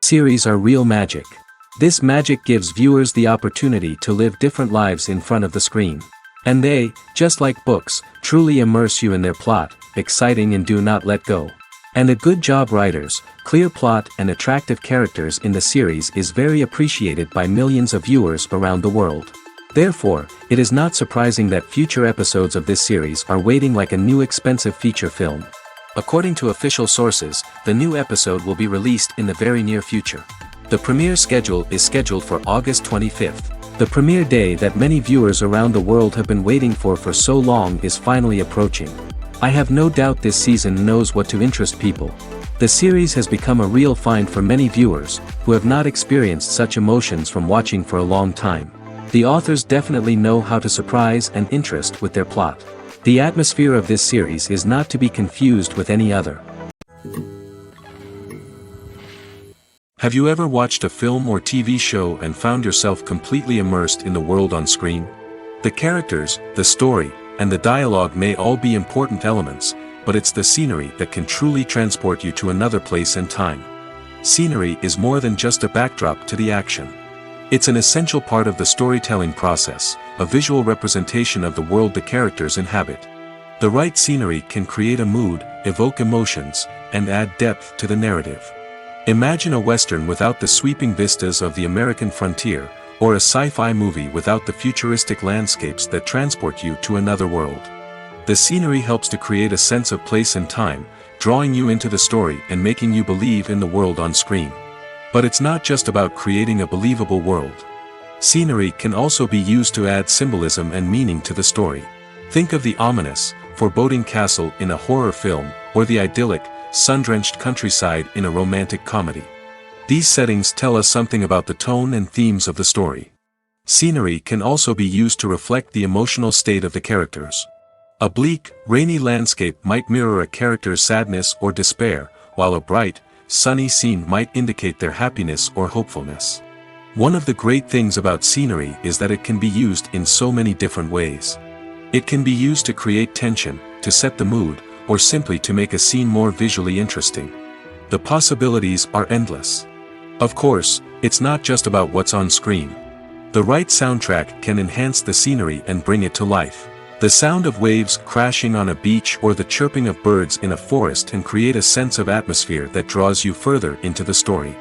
series are real magic. This magic gives viewers the opportunity to live different lives in front of the screen. And they, just like books, truly immerse you in their plot, exciting and do not let go. And a good job writers, clear plot and attractive characters in the series is very appreciated by millions of viewers around the world. Therefore, it is not surprising that future episodes of this series are waiting like a new expensive feature film. According to official sources, the new episode will be released in the very near future. The premiere schedule is scheduled for August 25th. The premiere day that many viewers around the world have been waiting for so long is finally approaching. I have no doubt this season knows what to interest people. The series has become a real find for many viewers, who have not experienced such emotions from watching for a long time. The authors definitely know how to surprise and interest with their plot. The atmosphere of this series is not to be confused with any other. Have you ever watched a film or TV show and found yourself completely immersed in the world on screen? The characters, the story, and the dialogue may all be important elements, but it's the scenery that can truly transport you to another place and time. Scenery is more than just a backdrop to the action. It's an essential part of the storytelling process, a visual representation of the world the characters inhabit. The right scenery can create a mood, evoke emotions, and add depth to the narrative. Imagine a western without the sweeping vistas of the American frontier, or a sci-fi movie without the futuristic landscapes that transport you to another world. The scenery helps to create a sense of place and time, drawing you into the story and making you believe in the world on screen. But it's not just about creating a believable world. Scenery can also be used to add symbolism and meaning to the story. Think of the ominous, foreboding castle in a horror film, or the idyllic, sun-drenched countryside in a romantic comedy. These settings tell us something about the tone and themes of the story. Scenery can also be used to reflect the emotional state of the characters. A bleak, rainy landscape might mirror a character's sadness or despair, while a bright, sunny scene might indicate their happiness or hopefulness. One of the great things about scenery is that it can be used in so many different ways. It can be used to create tension, to set the mood, or simply to make a scene more visually interesting. The possibilities are endless. Of course, it's not just about what's on screen. The right soundtrack can enhance the scenery and bring it to life. The sound of waves crashing on a beach or the chirping of birds in a forest can create a sense of atmosphere that draws you further into the story.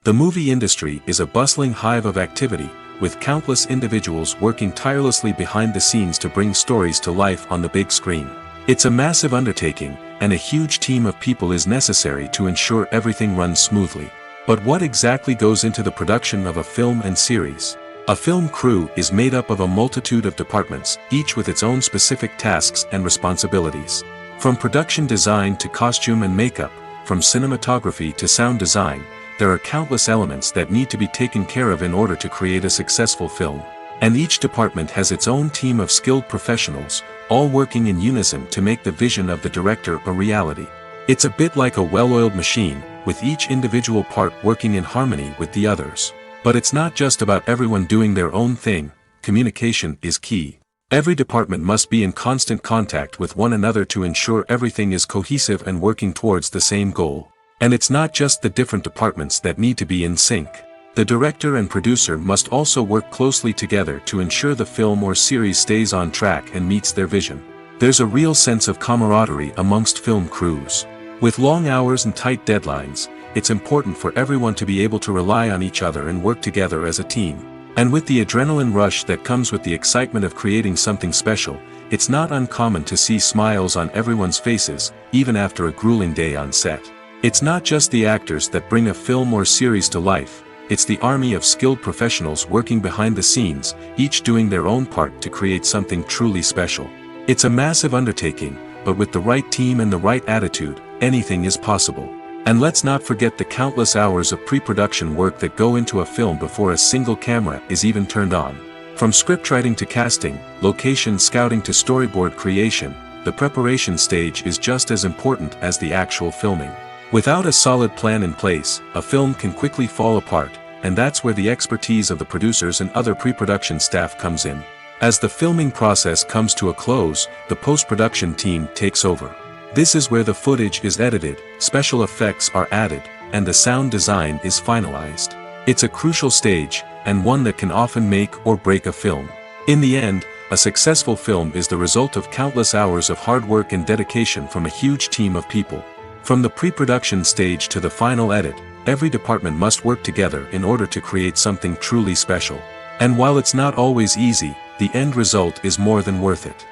The movie industry is a bustling hive of activity, with countless individuals working tirelessly behind the scenes to bring stories to life on the big screen. It's a massive undertaking, and a huge team of people is necessary to ensure everything runs smoothly. But what exactly goes into the production of a film and series? A film crew is made up of a multitude of departments, each with its own specific tasks and responsibilities. From production design to costume and makeup, from cinematography to sound design, there are countless elements that need to be taken care of in order to create a successful film. And each department has its own team of skilled professionals, all working in unison to make the vision of the director a reality. It's a bit like a well-oiled machine, with each individual part working in harmony with the others. But it's not just about everyone doing their own thing. Communication is key. Every department must be in constant contact with one another to ensure everything is cohesive and working towards the same goal. And it's not just the different departments that need to be in sync. The director and producer must also work closely together to ensure the film or series stays on track and meets their vision. There's a real sense of camaraderie amongst film crews. With long hours and tight deadlines, it's important for everyone to be able to rely on each other and work together as a team. And with the adrenaline rush that comes with the excitement of creating something special, it's not uncommon to see smiles on everyone's faces, even after a grueling day on set. It's not just the actors that bring a film or series to life, it's the army of skilled professionals working behind the scenes, each doing their own part to create something truly special. It's a massive undertaking, but with the right team and the right attitude, anything is possible. And let's not forget the countless hours of pre-production work that go into a film before a single camera is even turned on. From scriptwriting to casting, location scouting to storyboard creation, the preparation stage is just as important as the actual filming. Without a solid plan in place, a film can quickly fall apart, and that's where the expertise of the producers and other pre-production staff comes in. As the filming process comes to a close, the post-production team takes over. This is where the footage is edited, special effects are added, and the sound design is finalized. It's a crucial stage, and one that can often make or break a film. In the end, a successful film is the result of countless hours of hard work and dedication from a huge team of people. From the pre-production stage to the final edit, every department must work together in order to create something truly special. And while it's not always easy, the end result is more than worth it.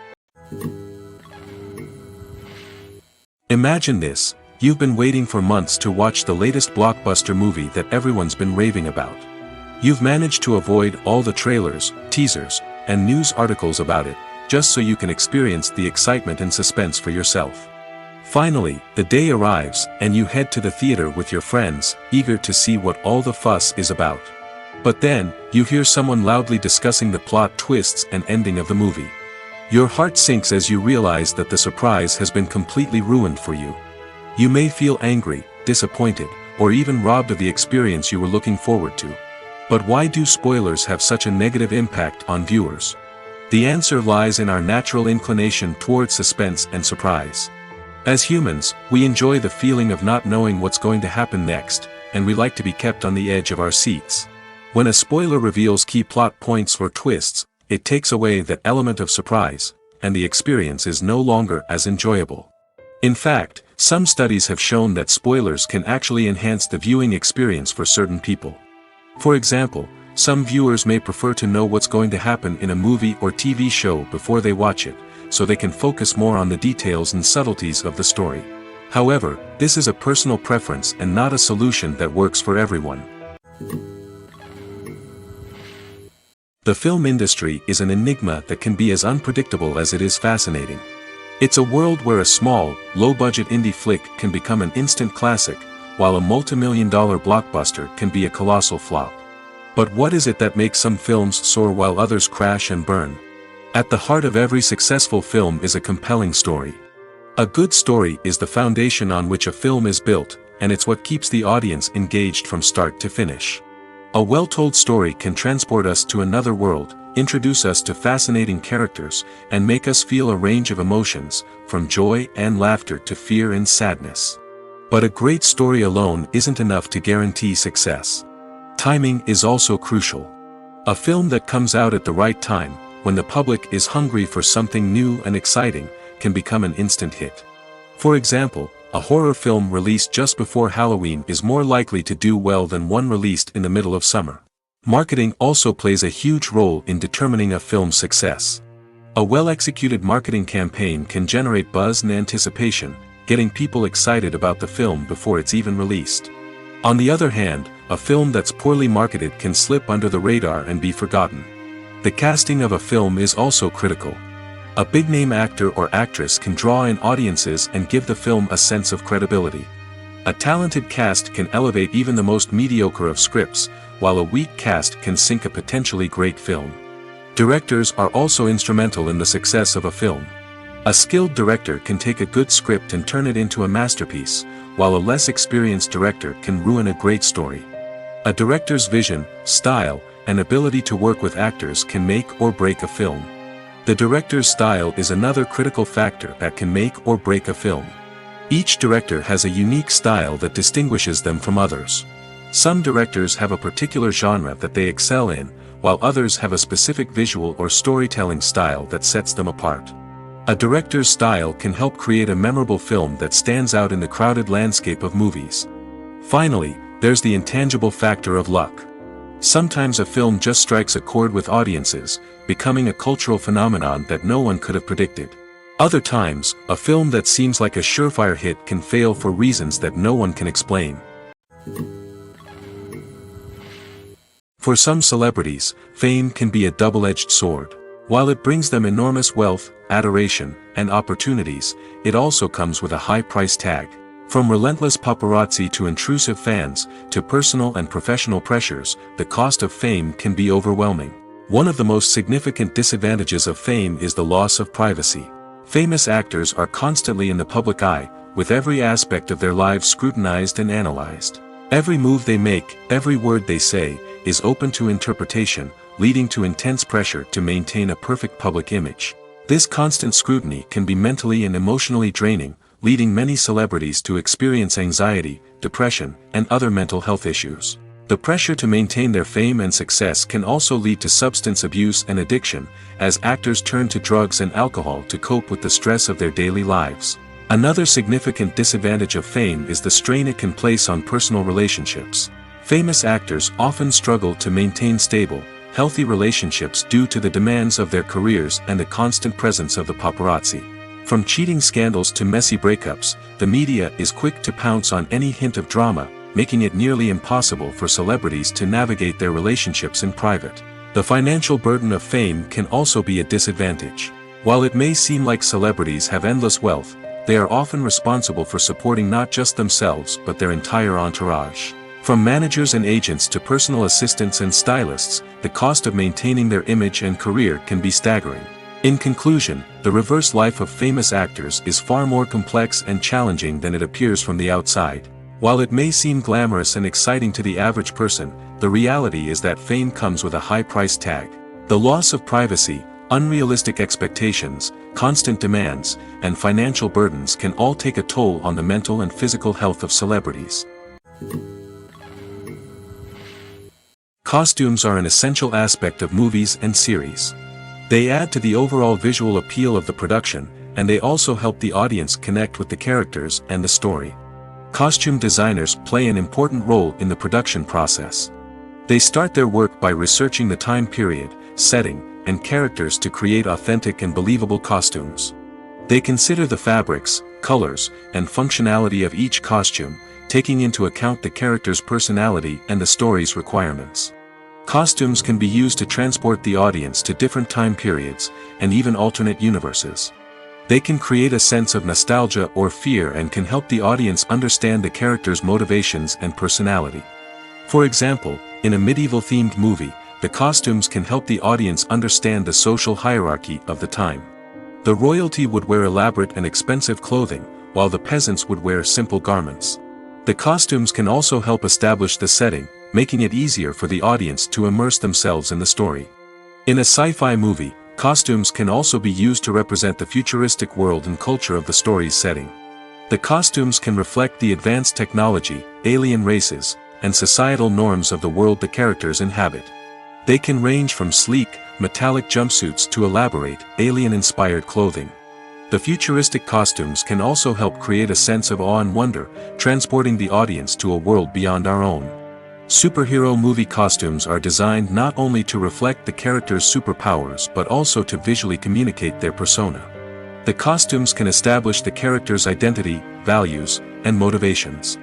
Imagine this: you've been waiting for months to watch the latest blockbuster movie that everyone's been raving about. You've managed to avoid all the trailers, teasers, and news articles about it, just so you can experience the excitement and suspense for yourself. Finally, the day arrives, and you head to the theater with your friends, eager to see what all the fuss is about. But then, you hear someone loudly discussing the plot twists and ending of the movie. Your heart sinks as you realize that the surprise has been completely ruined for you. You may feel angry, disappointed, or even robbed of the experience you were looking forward to. But why do spoilers have such a negative impact on viewers? The answer lies in our natural inclination towards suspense and surprise. As humans, we enjoy the feeling of not knowing what's going to happen next, and we like to be kept on the edge of our seats. When a spoiler reveals key plot points or twists, it takes away that element of surprise, and the experience is no longer as enjoyable. In fact, some studies have shown that spoilers can actually enhance the viewing experience for certain people. For example, some viewers may prefer to know what's going to happen in a movie or TV show before they watch it, so they can focus more on the details and subtleties of the story. However, this is a personal preference and not a solution that works for everyone. The film industry is an enigma that can be as unpredictable as it is fascinating. It's a world where a small, low-budget indie flick can become an instant classic, while a multi-million-dollar blockbuster can be a colossal flop. But what is it that makes some films soar while others crash and burn? At the heart of every successful film is a compelling story. A good story is the foundation on which a film is built, and it's what keeps the audience engaged from start to finish. A well-told story can transport us to another world, introduce us to fascinating characters, and make us feel a range of emotions, from joy and laughter to fear and sadness. But a great story alone isn't enough to guarantee success. Timing is also crucial. A film that comes out at the right time, when the public is hungry for something new and exciting, can become an instant hit. For example, a horror film released just before Halloween is more likely to do well than one released in the middle of summer. Marketing also plays a huge role in determining a film's success. A well-executed marketing campaign can generate buzz and anticipation, getting people excited about the film before it's even released. On the other hand, a film that's poorly marketed can slip under the radar and be forgotten. The casting of a film is also critical. A big-name actor or actress can draw in audiences and give the film a sense of credibility. A talented cast can elevate even the most mediocre of scripts, while a weak cast can sink a potentially great film. Directors are also instrumental in the success of a film. A skilled director can take a good script and turn it into a masterpiece, while a less experienced director can ruin a great story. A director's vision, style, and ability to work with actors can make or break a film. The director's style is another critical factor that can make or break a film. Each director has a unique style that distinguishes them from others. Some directors have a particular genre that they excel in, while others have a specific visual or storytelling style that sets them apart. A director's style can help create a memorable film that stands out in the crowded landscape of movies. Finally, there's the intangible factor of luck. Sometimes a film just strikes a chord with audiences, becoming a cultural phenomenon that no one could have predicted. Other times, a film that seems like a surefire hit can fail for reasons that no one can explain. For some celebrities, fame can be a double-edged sword. While it brings them enormous wealth, adoration, and opportunities, it also comes with a high price tag. From relentless paparazzi to intrusive fans, to personal and professional pressures, the cost of fame can be overwhelming. One of the most significant disadvantages of fame is the loss of privacy. Famous actors are constantly in the public eye, with every aspect of their lives scrutinized and analyzed. Every move they make, every word they say, is open to interpretation, leading to intense pressure to maintain a perfect public image. This constant scrutiny can be mentally and emotionally draining, leading many celebrities to experience anxiety, depression, and other mental health issues. The pressure to maintain their fame and success can also lead to substance abuse and addiction, as actors turn to drugs and alcohol to cope with the stress of their daily lives. Another significant disadvantage of fame is the strain it can place on personal relationships. Famous actors often struggle to maintain stable, healthy relationships due to the demands of their careers and the constant presence of the paparazzi. From cheating scandals to messy breakups, the media is quick to pounce on any hint of drama, making it nearly impossible for celebrities to navigate their relationships in private. The financial burden of fame can also be a disadvantage. While it may seem like celebrities have endless wealth, they are often responsible for supporting not just themselves but their entire entourage. From managers and agents to personal assistants and stylists, the cost of maintaining their image and career can be staggering. In conclusion, the reverse life of famous actors is far more complex and challenging than it appears from the outside. While it may seem glamorous and exciting to the average person, the reality is that fame comes with a high price tag. The loss of privacy, unrealistic expectations, constant demands, and financial burdens can all take a toll on the mental and physical health of celebrities. Costumes are an essential aspect of movies and series. They add to the overall visual appeal of the production, and they also help the audience connect with the characters and the story. Costume designers play an important role in the production process. They start their work by researching the time period, setting, and characters to create authentic and believable costumes. They consider the fabrics, colors, and functionality of each costume, taking into account the character's personality and the story's requirements. Costumes can be used to transport the audience to different time periods, and even alternate universes. They can create a sense of nostalgia or fear and can help the audience understand the character's motivations and personality. For example, in a medieval-themed movie, the costumes can help the audience understand the social hierarchy of the time. The royalty would wear elaborate and expensive clothing, while the peasants would wear simple garments. The costumes can also help establish the setting, making it easier for the audience to immerse themselves in the story. In a sci-fi movie, costumes can also be used to represent the futuristic world and culture of the story's setting. The costumes can reflect the advanced technology, alien races, and societal norms of the world the characters inhabit. They can range from sleek, metallic jumpsuits to elaborate, alien-inspired clothing. The futuristic costumes can also help create a sense of awe and wonder, transporting the audience to a world beyond our own. Superhero movie costumes are designed not only to reflect the character's superpowers but also to visually communicate their persona. The costumes can establish the character's identity, values, and motivations.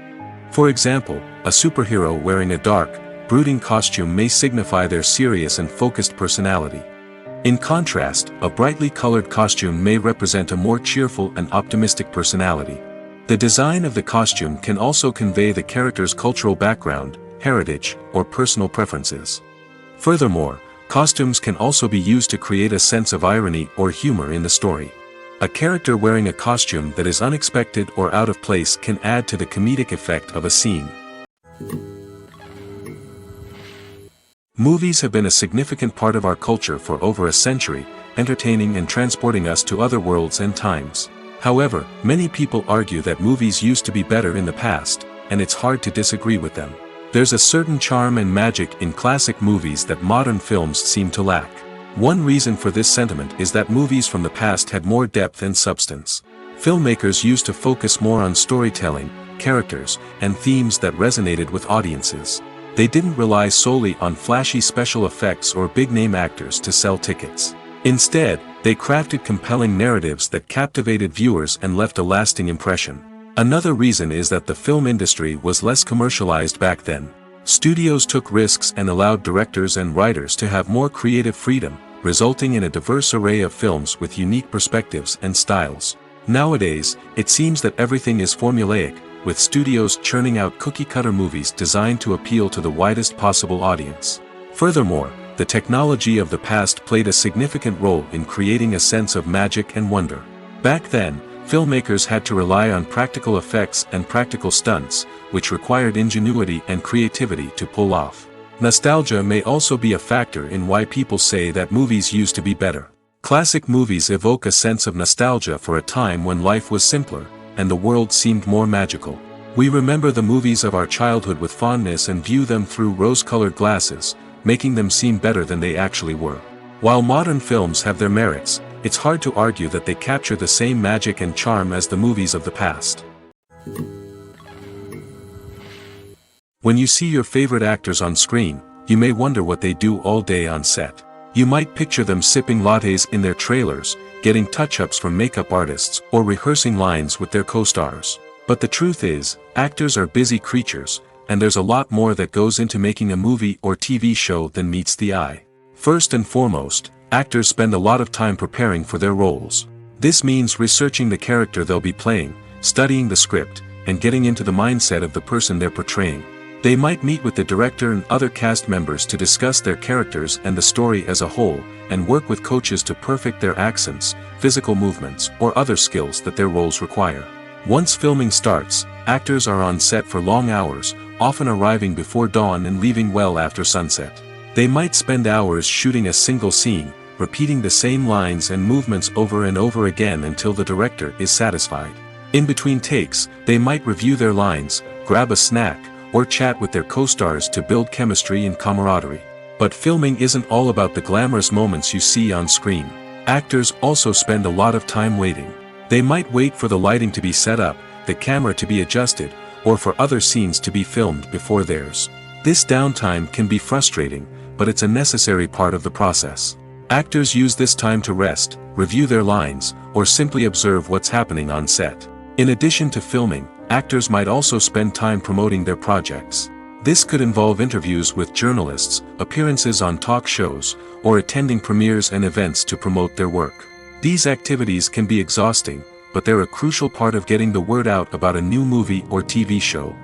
For example, a superhero wearing a dark, brooding costume may signify their serious and focused personality. In contrast, a brightly colored costume may represent a more cheerful and optimistic personality. The design of the costume can also convey the character's cultural background, heritage, or personal preferences. Furthermore, costumes can also be used to create a sense of irony or humor in the story. A character wearing a costume that is unexpected or out of place can add to the comedic effect of a scene. Movies have been a significant part of our culture for over a century, entertaining and transporting us to other worlds and times. However, many people argue that movies used to be better in the past, and it's hard to disagree with them. There's a certain charm and magic in classic movies that modern films seem to lack. One reason for this sentiment is that movies from the past had more depth and substance. Filmmakers used to focus more on storytelling, characters, and themes that resonated with audiences. They didn't rely solely on flashy special effects or big-name actors to sell tickets. Instead, they crafted compelling narratives that captivated viewers and left a lasting impression. Another reason is that the film industry was less commercialized back then. Studios took risks and allowed directors and writers to have more creative freedom, resulting in a diverse array of films with unique perspectives and styles. Nowadays, it seems that everything is formulaic, with studios churning out cookie-cutter movies designed to appeal to the widest possible audience. Furthermore, the technology of the past played a significant role in creating a sense of magic and wonder. Back then, filmmakers had to rely on practical effects and practical stunts, which required ingenuity and creativity to pull off. Nostalgia may also be a factor in why people say that movies used to be better. Classic movies evoke a sense of nostalgia for a time when life was simpler, and the world seemed more magical. We remember the movies of our childhood with fondness and view them through rose-colored glasses, making them seem better than they actually were. While modern films have their merits, it's hard to argue that they capture the same magic and charm as the movies of the past. When you see your favorite actors on screen, you may wonder what they do all day on set. You might picture them sipping lattes in their trailers, getting touch-ups from makeup artists, or rehearsing lines with their co-stars. But the truth is, actors are busy creatures, and there's a lot more that goes into making a movie or TV show than meets the eye. First and foremost, actors spend a lot of time preparing for their roles. This means researching the character they'll be playing, studying the script, and getting into the mindset of the person they're portraying. They might meet with the director and other cast members to discuss their characters and the story as a whole, and work with coaches to perfect their accents, physical movements, or other skills that their roles require. Once filming starts, actors are on set for long hours, often arriving before dawn and leaving well after sunset. They might spend hours shooting a single scene, repeating the same lines and movements over and over again until the director is satisfied. In between takes, they might review their lines, grab a snack, or chat with their co-stars to build chemistry and camaraderie. But filming isn't all about the glamorous moments you see on screen. Actors also spend a lot of time waiting. They might wait for the lighting to be set up, the camera to be adjusted, or for other scenes to be filmed before theirs. This downtime can be frustrating, but it's a necessary part of the process. Actors use this time to rest, review their lines, or simply observe what's happening on set. In addition to filming, actors might also spend time promoting their projects. This could involve interviews with journalists, appearances on talk shows, or attending premieres and events to promote their work. These activities can be exhausting, but they're a crucial part of getting the word out about a new movie or TV show.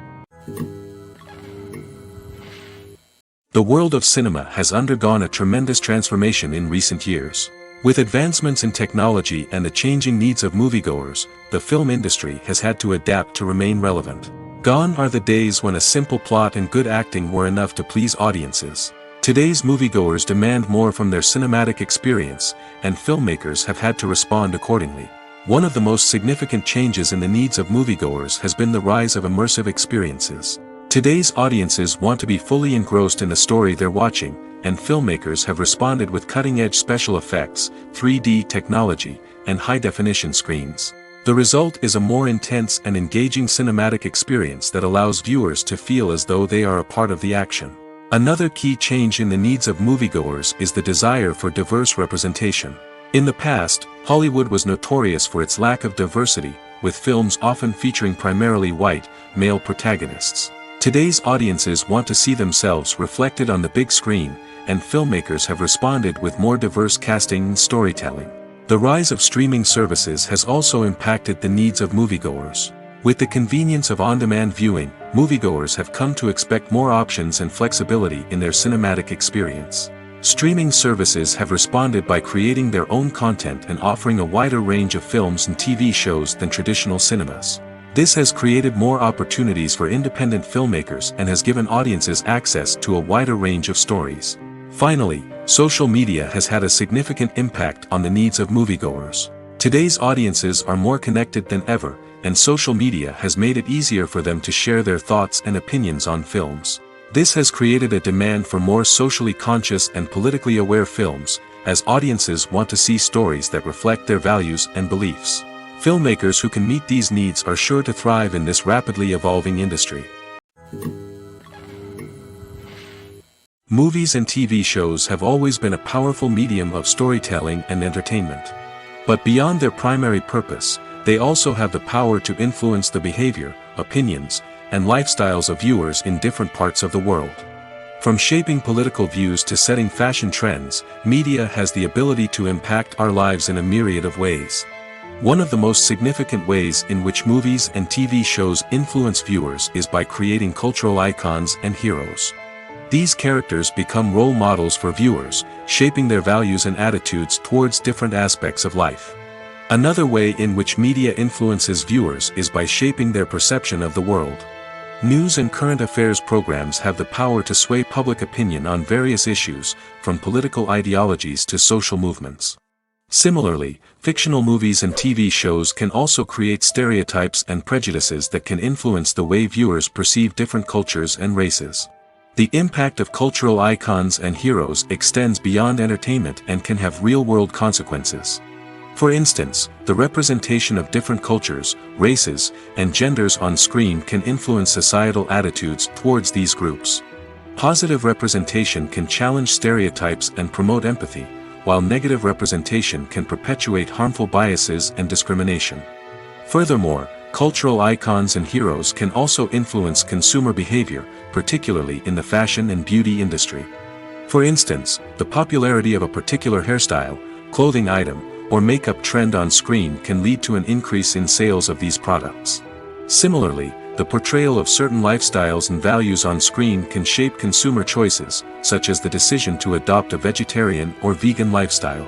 The world of cinema has undergone a tremendous transformation in recent years. With advancements in technology and the changing needs of moviegoers, the film industry has had to adapt to remain relevant. Gone are the days when a simple plot and good acting were enough to please audiences. Today's moviegoers demand more from their cinematic experience, and filmmakers have had to respond accordingly. One of the most significant changes in the needs of moviegoers has been the rise of immersive experiences. Today's audiences want to be fully engrossed in the story they're watching, and filmmakers have responded with cutting-edge special effects, 3D technology, and high-definition screens. The result is a more intense and engaging cinematic experience that allows viewers to feel as though they are a part of the action. Another key change in the needs of moviegoers is the desire for diverse representation. In the past, Hollywood was notorious for its lack of diversity, with films often featuring primarily white, male protagonists. Today's audiences want to see themselves reflected on the big screen, and filmmakers have responded with more diverse casting and storytelling. The rise of streaming services has also impacted the needs of moviegoers. With the convenience of on-demand viewing, moviegoers have come to expect more options and flexibility in their cinematic experience. Streaming services have responded by creating their own content and offering a wider range of films and TV shows than traditional cinemas. This has created more opportunities for independent filmmakers and has given audiences access to a wider range of stories. Finally, social media has had a significant impact on the needs of moviegoers. Today's audiences are more connected than ever, and social media has made it easier for them to share their thoughts and opinions on films. This has created a demand for more socially conscious and politically aware films, as audiences want to see stories that reflect their values and beliefs. Filmmakers who can meet these needs are sure to thrive in this rapidly evolving industry. Movies and TV shows have always been a powerful medium of storytelling and entertainment. But beyond their primary purpose, they also have the power to influence the behavior, opinions, and lifestyles of viewers in different parts of the world. From shaping political views to setting fashion trends, media has the ability to impact our lives in a myriad of ways. One of the most significant ways in which movies and TV shows influence viewers is by creating cultural icons and heroes. These characters become role models for viewers, shaping their values and attitudes towards different aspects of life. Another way in which media influences viewers is by shaping their perception of the world. News and current affairs programs have the power to sway public opinion on various issues, from political ideologies to social movements. Similarly, fictional movies and TV shows can also create stereotypes and prejudices that can influence the way viewers perceive different cultures and races. The impact of cultural icons and heroes extends beyond entertainment and can have real-world consequences. For instance, the representation of different cultures, races, and genders on screen can influence societal attitudes towards these groups. Positive representation can challenge stereotypes and promote empathy, while negative representation can perpetuate harmful biases and discrimination. Furthermore, cultural icons and heroes can also influence consumer behavior, particularly in the fashion and beauty industry. For instance, the popularity of a particular hairstyle, clothing item, or makeup trend on screen can lead to an increase in sales of these products. Similarly, the portrayal of certain lifestyles and values on screen can shape consumer choices, such as the decision to adopt a vegetarian or vegan lifestyle.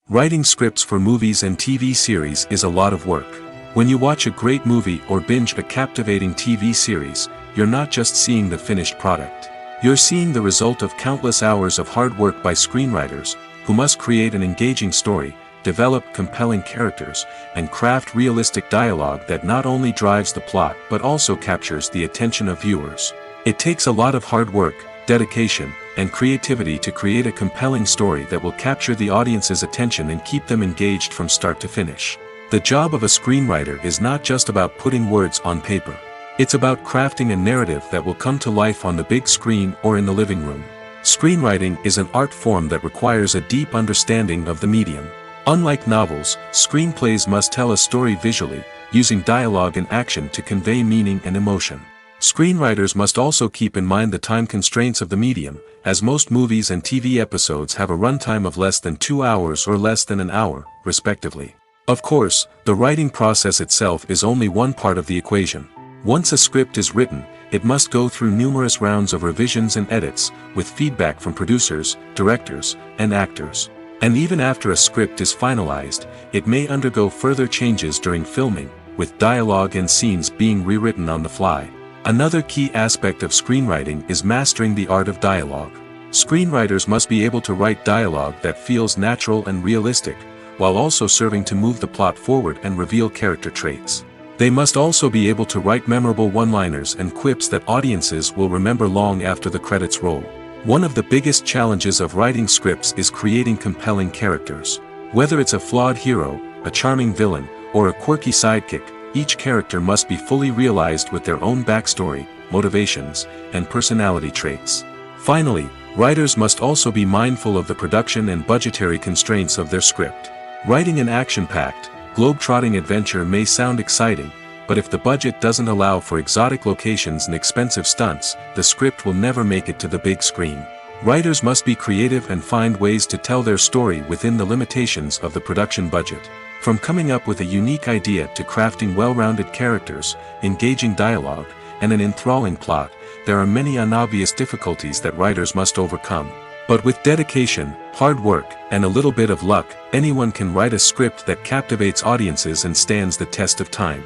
Writing scripts for movies and TV series is a lot of work. When you watch a great movie or binge a captivating TV series, you're not just seeing the finished product. You're seeing the result of countless hours of hard work by screenwriters, who must create an engaging story, develop compelling characters, and craft realistic dialogue that not only drives the plot but also captures the attention of viewers. It takes a lot of hard work, dedication, and creativity to create a compelling story that will capture the audience's attention and keep them engaged from start to finish. The job of a screenwriter is not just about putting words on paper. It's about crafting a narrative that will come to life on the big screen or in the living room. Screenwriting is an art form that requires a deep understanding of the medium. Unlike novels, screenplays must tell a story visually, using dialogue and action to convey meaning and emotion. Screenwriters must also keep in mind the time constraints of the medium, as most movies and TV episodes have a runtime of less than 2 hours or less than an hour, respectively. Of course, the writing process itself is only one part of the equation. Once a script is written, it must go through numerous rounds of revisions and edits, with feedback from producers, directors, and actors. And even after a script is finalized, it may undergo further changes during filming, with dialogue and scenes being rewritten on the fly. Another key aspect of screenwriting is mastering the art of dialogue. Screenwriters must be able to write dialogue that feels natural and realistic, while also serving to move the plot forward and reveal character traits. They must also be able to write memorable one-liners and quips that audiences will remember long after the credits roll. One of the biggest challenges of writing scripts is creating compelling characters. Whether it's a flawed hero, a charming villain, or a quirky sidekick, each character must be fully realized with their own backstory, motivations, and personality traits. Finally, writers must also be mindful of the production and budgetary constraints of their script. Writing an action-packed, globe-trotting adventure may sound exciting, but if the budget doesn't allow for exotic locations and expensive stunts, the script will never make it to the big screen. Writers must be creative and find ways to tell their story within the limitations of the production budget. From coming up with a unique idea to crafting well-rounded characters, engaging dialogue, and an enthralling plot, there are many unobvious difficulties that writers must overcome. But with dedication, hard work, and a little bit of luck, anyone can write a script that captivates audiences and stands the test of time.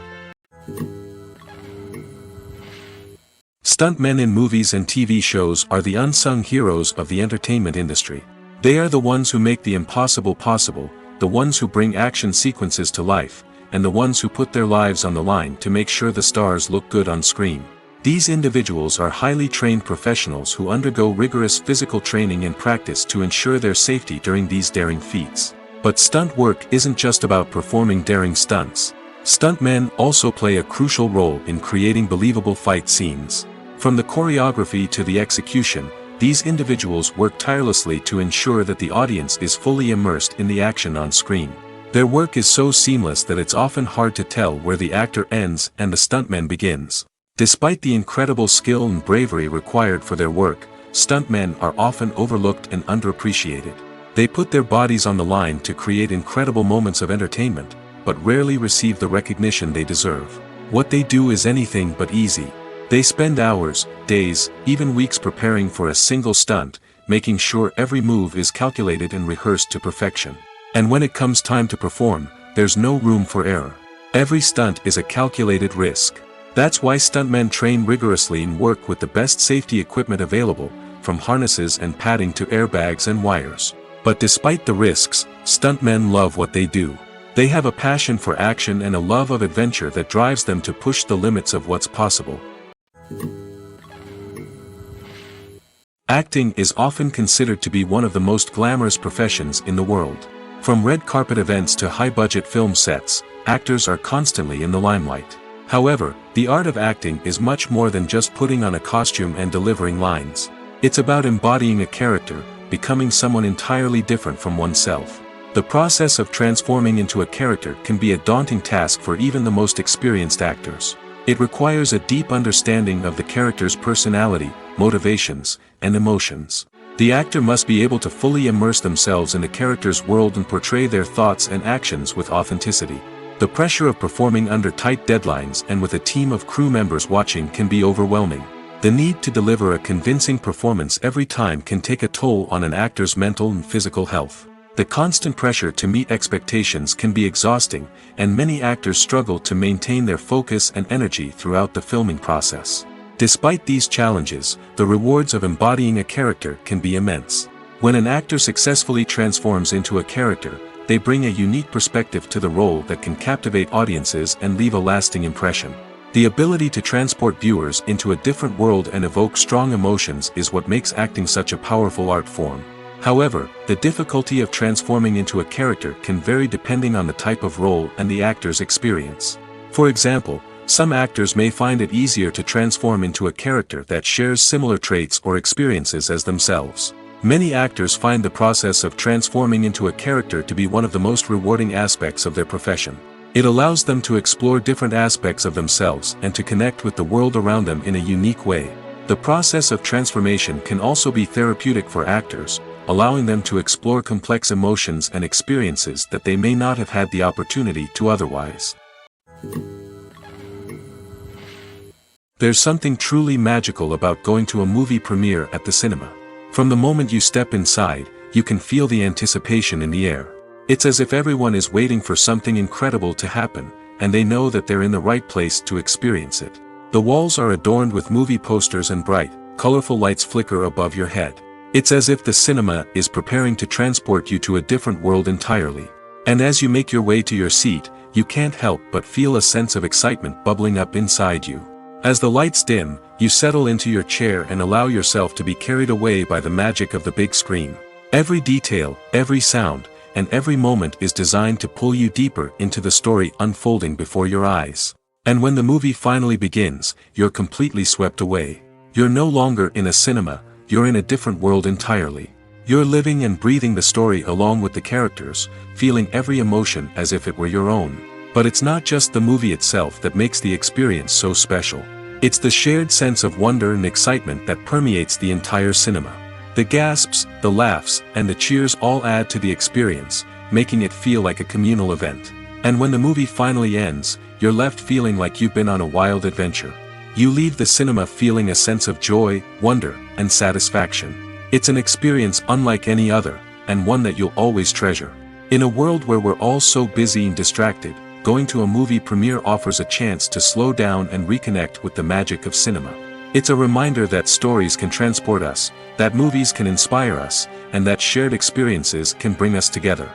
Stuntmen in movies and TV shows are the unsung heroes of the entertainment industry. They are the ones who make the impossible possible, the ones who bring action sequences to life, and the ones who put their lives on the line to make sure the stars look good on screen. These individuals are highly trained professionals who undergo rigorous physical training and practice to ensure their safety during these daring feats. But stunt work isn't just about performing daring stunts. Stuntmen also play a crucial role in creating believable fight scenes. From the choreography to the execution, these individuals work tirelessly to ensure that the audience is fully immersed in the action on screen. Their work is so seamless that it's often hard to tell where the actor ends and the stuntman begins. Despite the incredible skill and bravery required for their work, stuntmen are often overlooked and underappreciated. They put their bodies on the line to create incredible moments of entertainment, but rarely receive the recognition they deserve. What they do is anything but easy. They spend hours, days, even weeks preparing for a single stunt, making sure every move is calculated and rehearsed to perfection. And when it comes time to perform, there's no room for error. Every stunt is a calculated risk. That's why stuntmen train rigorously and work with the best safety equipment available, from harnesses and padding to airbags and wires. But despite the risks, stuntmen love what they do. They have a passion for action and a love of adventure that drives them to push the limits of what's possible. Acting is often considered to be one of the most glamorous professions in the world. From red carpet events to high-budget film sets, actors are constantly in the limelight. However, the art of acting is much more than just putting on a costume and delivering lines. It's about embodying a character, becoming someone entirely different from oneself. The process of transforming into a character can be a daunting task for even the most experienced actors. It requires a deep understanding of the character's personality, motivations, and emotions. The actor must be able to fully immerse themselves in the character's world and portray their thoughts and actions with authenticity. The pressure of performing under tight deadlines and with a team of crew members watching can be overwhelming. The need to deliver a convincing performance every time can take a toll on an actor's mental and physical health. The constant pressure to meet expectations can be exhausting, and many actors struggle to maintain their focus and energy throughout the filming process. Despite these challenges, the rewards of embodying a character can be immense. When an actor successfully transforms into a character, they bring a unique perspective to the role that can captivate audiences and leave a lasting impression. The ability to transport viewers into a different world and evoke strong emotions is what makes acting such a powerful art form. However, the difficulty of transforming into a character can vary depending on the type of role and the actor's experience. For example, some actors may find it easier to transform into a character that shares similar traits or experiences as themselves. Many actors find the process of transforming into a character to be one of the most rewarding aspects of their profession. It allows them to explore different aspects of themselves and to connect with the world around them in a unique way. The process of transformation can also be therapeutic for actors, allowing them to explore complex emotions and experiences that they may not have had the opportunity to otherwise. There's something truly magical about going to a movie premiere at the cinema. From the moment you step inside, you can feel the anticipation in the air. It's as if everyone is waiting for something incredible to happen, and they know that they're in the right place to experience it. The walls are adorned with movie posters and bright, colorful lights flicker above your head. It's as if the cinema is preparing to transport you to a different world entirely. And as you make your way to your seat, you can't help but feel a sense of excitement bubbling up inside you. As the lights dim, you settle into your chair and allow yourself to be carried away by the magic of the big screen. Every detail, every sound, and every moment is designed to pull you deeper into the story unfolding before your eyes. And when the movie finally begins, you're completely swept away. You're no longer in a cinema, you're in a different world entirely. You're living and breathing the story along with the characters, feeling every emotion as if it were your own. But it's not just the movie itself that makes the experience so special. It's the shared sense of wonder and excitement that permeates the entire cinema. The gasps, the laughs, and the cheers all add to the experience, making it feel like a communal event. And when the movie finally ends, you're left feeling like you've been on a wild adventure. You leave the cinema feeling a sense of joy, wonder, and satisfaction. It's an experience unlike any other, and one that you'll always treasure. In a world where we're all so busy and distracted, going to a movie premiere offers a chance to slow down and reconnect with the magic of cinema. It's a reminder that stories can transport us, that movies can inspire us, and that shared experiences can bring us together.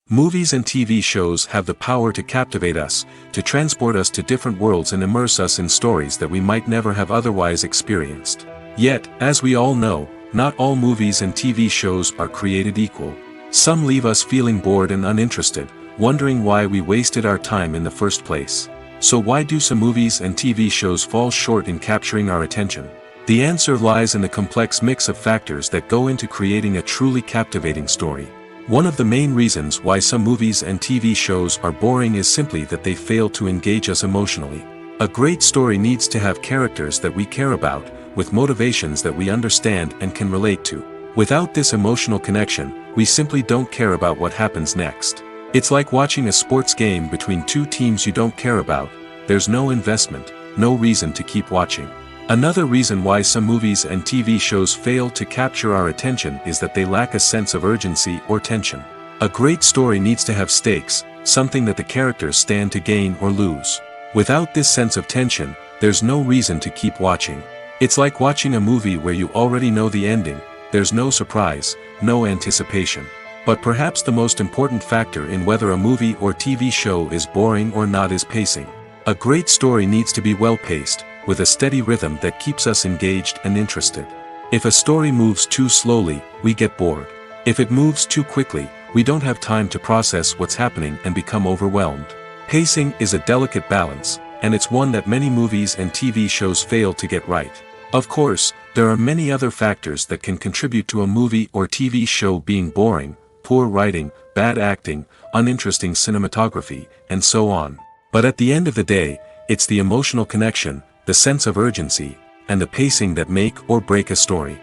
Movies and TV shows have the power to captivate us, to transport us to different worlds and immerse us in stories that we might never have otherwise experienced. Yet, as we all know, not all movies and TV shows are created equal. Some leave us feeling bored and uninterested, wondering why we wasted our time in the first place. So why do some movies and TV shows fall short in capturing our attention? The answer lies in the complex mix of factors that go into creating a truly captivating story. One of the main reasons why some movies and TV shows are boring is simply that they fail to engage us emotionally. A great story needs to have characters that we care about, with motivations that we understand and can relate to. Without this emotional connection, we simply don't care about what happens next. It's like watching a sports game between two teams you don't care about. There's no investment, no reason to keep watching. Another reason why some movies and TV shows fail to capture our attention is that they lack a sense of urgency or tension. A great story needs to have stakes, something that the characters stand to gain or lose. Without this sense of tension, there's no reason to keep watching. It's like watching a movie where you already know the ending, there's no surprise, no anticipation. But perhaps the most important factor in whether a movie or TV show is boring or not is pacing. A great story needs to be well-paced, with a steady rhythm that keeps us engaged and interested. If a story moves too slowly, we get bored. If it moves too quickly, we don't have time to process what's happening and become overwhelmed. Pacing is a delicate balance, and it's one that many movies and TV shows fail to get right. Of course, there are many other factors that can contribute to a movie or TV show being boring: poor writing, bad acting, uninteresting cinematography, and so on. But at the end of the day, it's the emotional connection, the sense of urgency, and the pacing that make or break a story.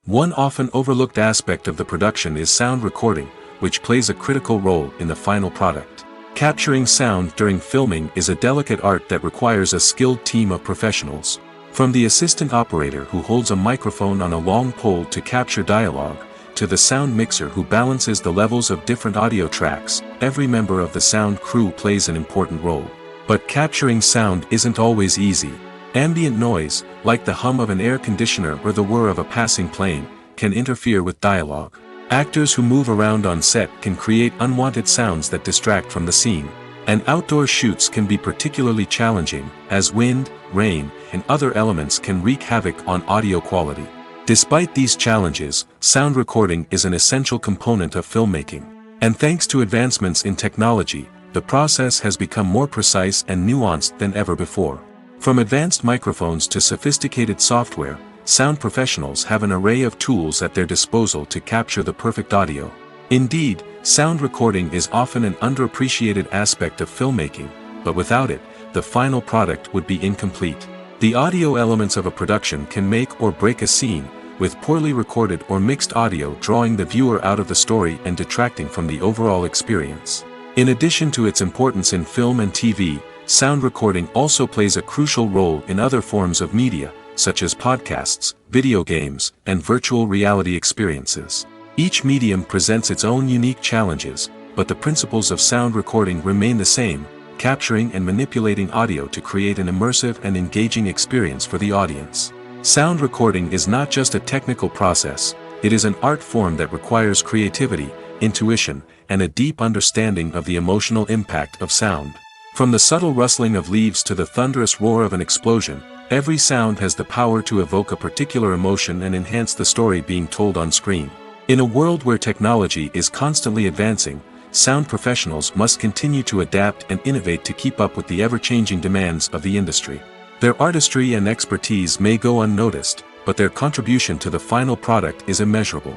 One often overlooked aspect of the production is sound recording, which plays a critical role in the final product. Capturing sound during filming is a delicate art that requires a skilled team of professionals. From the assistant operator who holds a microphone on a long pole to capture dialogue, to the sound mixer who balances the levels of different audio tracks, every member of the sound crew plays an important role. But capturing sound isn't always easy. Ambient noise, like the hum of an air conditioner or the whir of a passing plane, can interfere with dialogue. Actors who move around on set can create unwanted sounds that distract from the scene. And outdoor shoots can be particularly challenging, as wind, rain, and other elements can wreak havoc on audio quality. Despite these challenges, sound recording is an essential component of filmmaking. And thanks to advancements in technology, the process has become more precise and nuanced than ever before. From advanced microphones to sophisticated software, sound professionals have an array of tools at their disposal to capture the perfect audio. Indeed, sound recording is often an underappreciated aspect of filmmaking, but without it, the final product would be incomplete. The audio elements of a production can make or break a scene, with poorly recorded or mixed audio drawing the viewer out of the story and detracting from the overall experience. In addition to its importance in film and TV, sound recording also plays a crucial role in other forms of media, such as podcasts, video games, and virtual reality experiences. Each medium presents its own unique challenges, but the principles of sound recording remain the same: capturing and manipulating audio to create an immersive and engaging experience for the audience. Sound recording is not just a technical process, it is an art form that requires creativity, intuition, and a deep understanding of the emotional impact of sound. From the subtle rustling of leaves to the thunderous roar of an explosion, every sound has the power to evoke a particular emotion and enhance the story being told on screen. In a world where technology is constantly advancing, sound professionals must continue to adapt and innovate to keep up with the ever-changing demands of the industry. Their artistry and expertise may go unnoticed, but their contribution to the final product is immeasurable.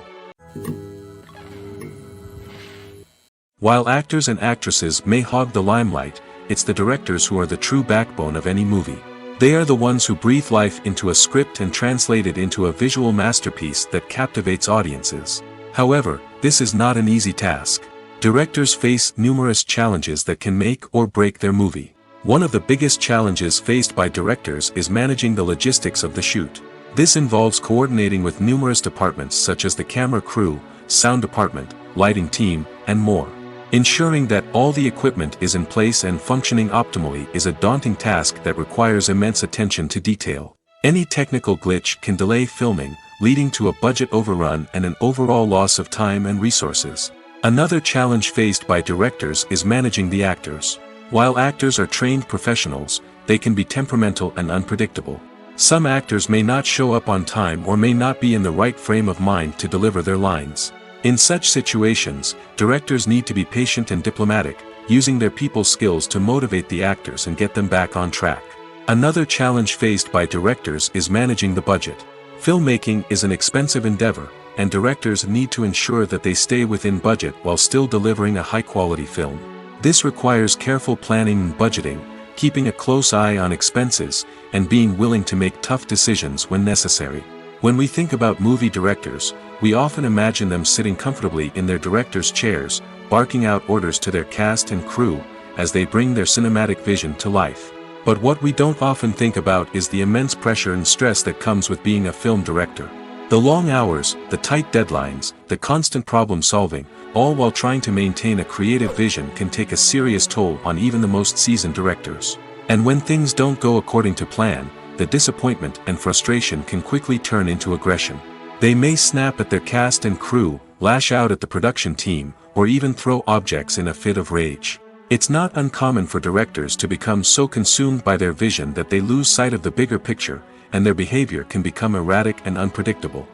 While actors and actresses may hog the limelight, it's the directors who are the true backbone of any movie. They are the ones who breathe life into a script and translate it into a visual masterpiece that captivates audiences. However, this is not an easy task. Directors face numerous challenges that can make or break their movie. One of the biggest challenges faced by directors is managing the logistics of the shoot. This involves coordinating with numerous departments such as the camera crew, sound department, lighting team, and more. Ensuring that all the equipment is in place and functioning optimally is a daunting task that requires immense attention to detail. Any technical glitch can delay filming, leading to a budget overrun and an overall loss of time and resources. Another challenge faced by directors is managing the actors. While actors are trained professionals, they can be temperamental and unpredictable. Some actors may not show up on time or may not be in the right frame of mind to deliver their lines. In such situations, directors need to be patient and diplomatic, using their people skills to motivate the actors and get them back on track. Another challenge faced by directors is managing the budget. Filmmaking is an expensive endeavor, and directors need to ensure that they stay within budget while still delivering a high-quality film. This requires careful planning and budgeting, keeping a close eye on expenses, and being willing to make tough decisions when necessary. When we think about movie directors, we often imagine them sitting comfortably in their director's chairs, barking out orders to their cast and crew, as they bring their cinematic vision to life. But what we don't often think about is the immense pressure and stress that comes with being a film director. The long hours, the tight deadlines, the constant problem solving, all while trying to maintain a creative vision can take a serious toll on even the most seasoned directors. And when things don't go according to plan, the disappointment and frustration can quickly turn into aggression. They may snap at their cast and crew, lash out at the production team, or even throw objects in a fit of rage. It's not uncommon for directors to become so consumed by their vision that they lose sight of the bigger picture, and their behavior can become erratic and unpredictable.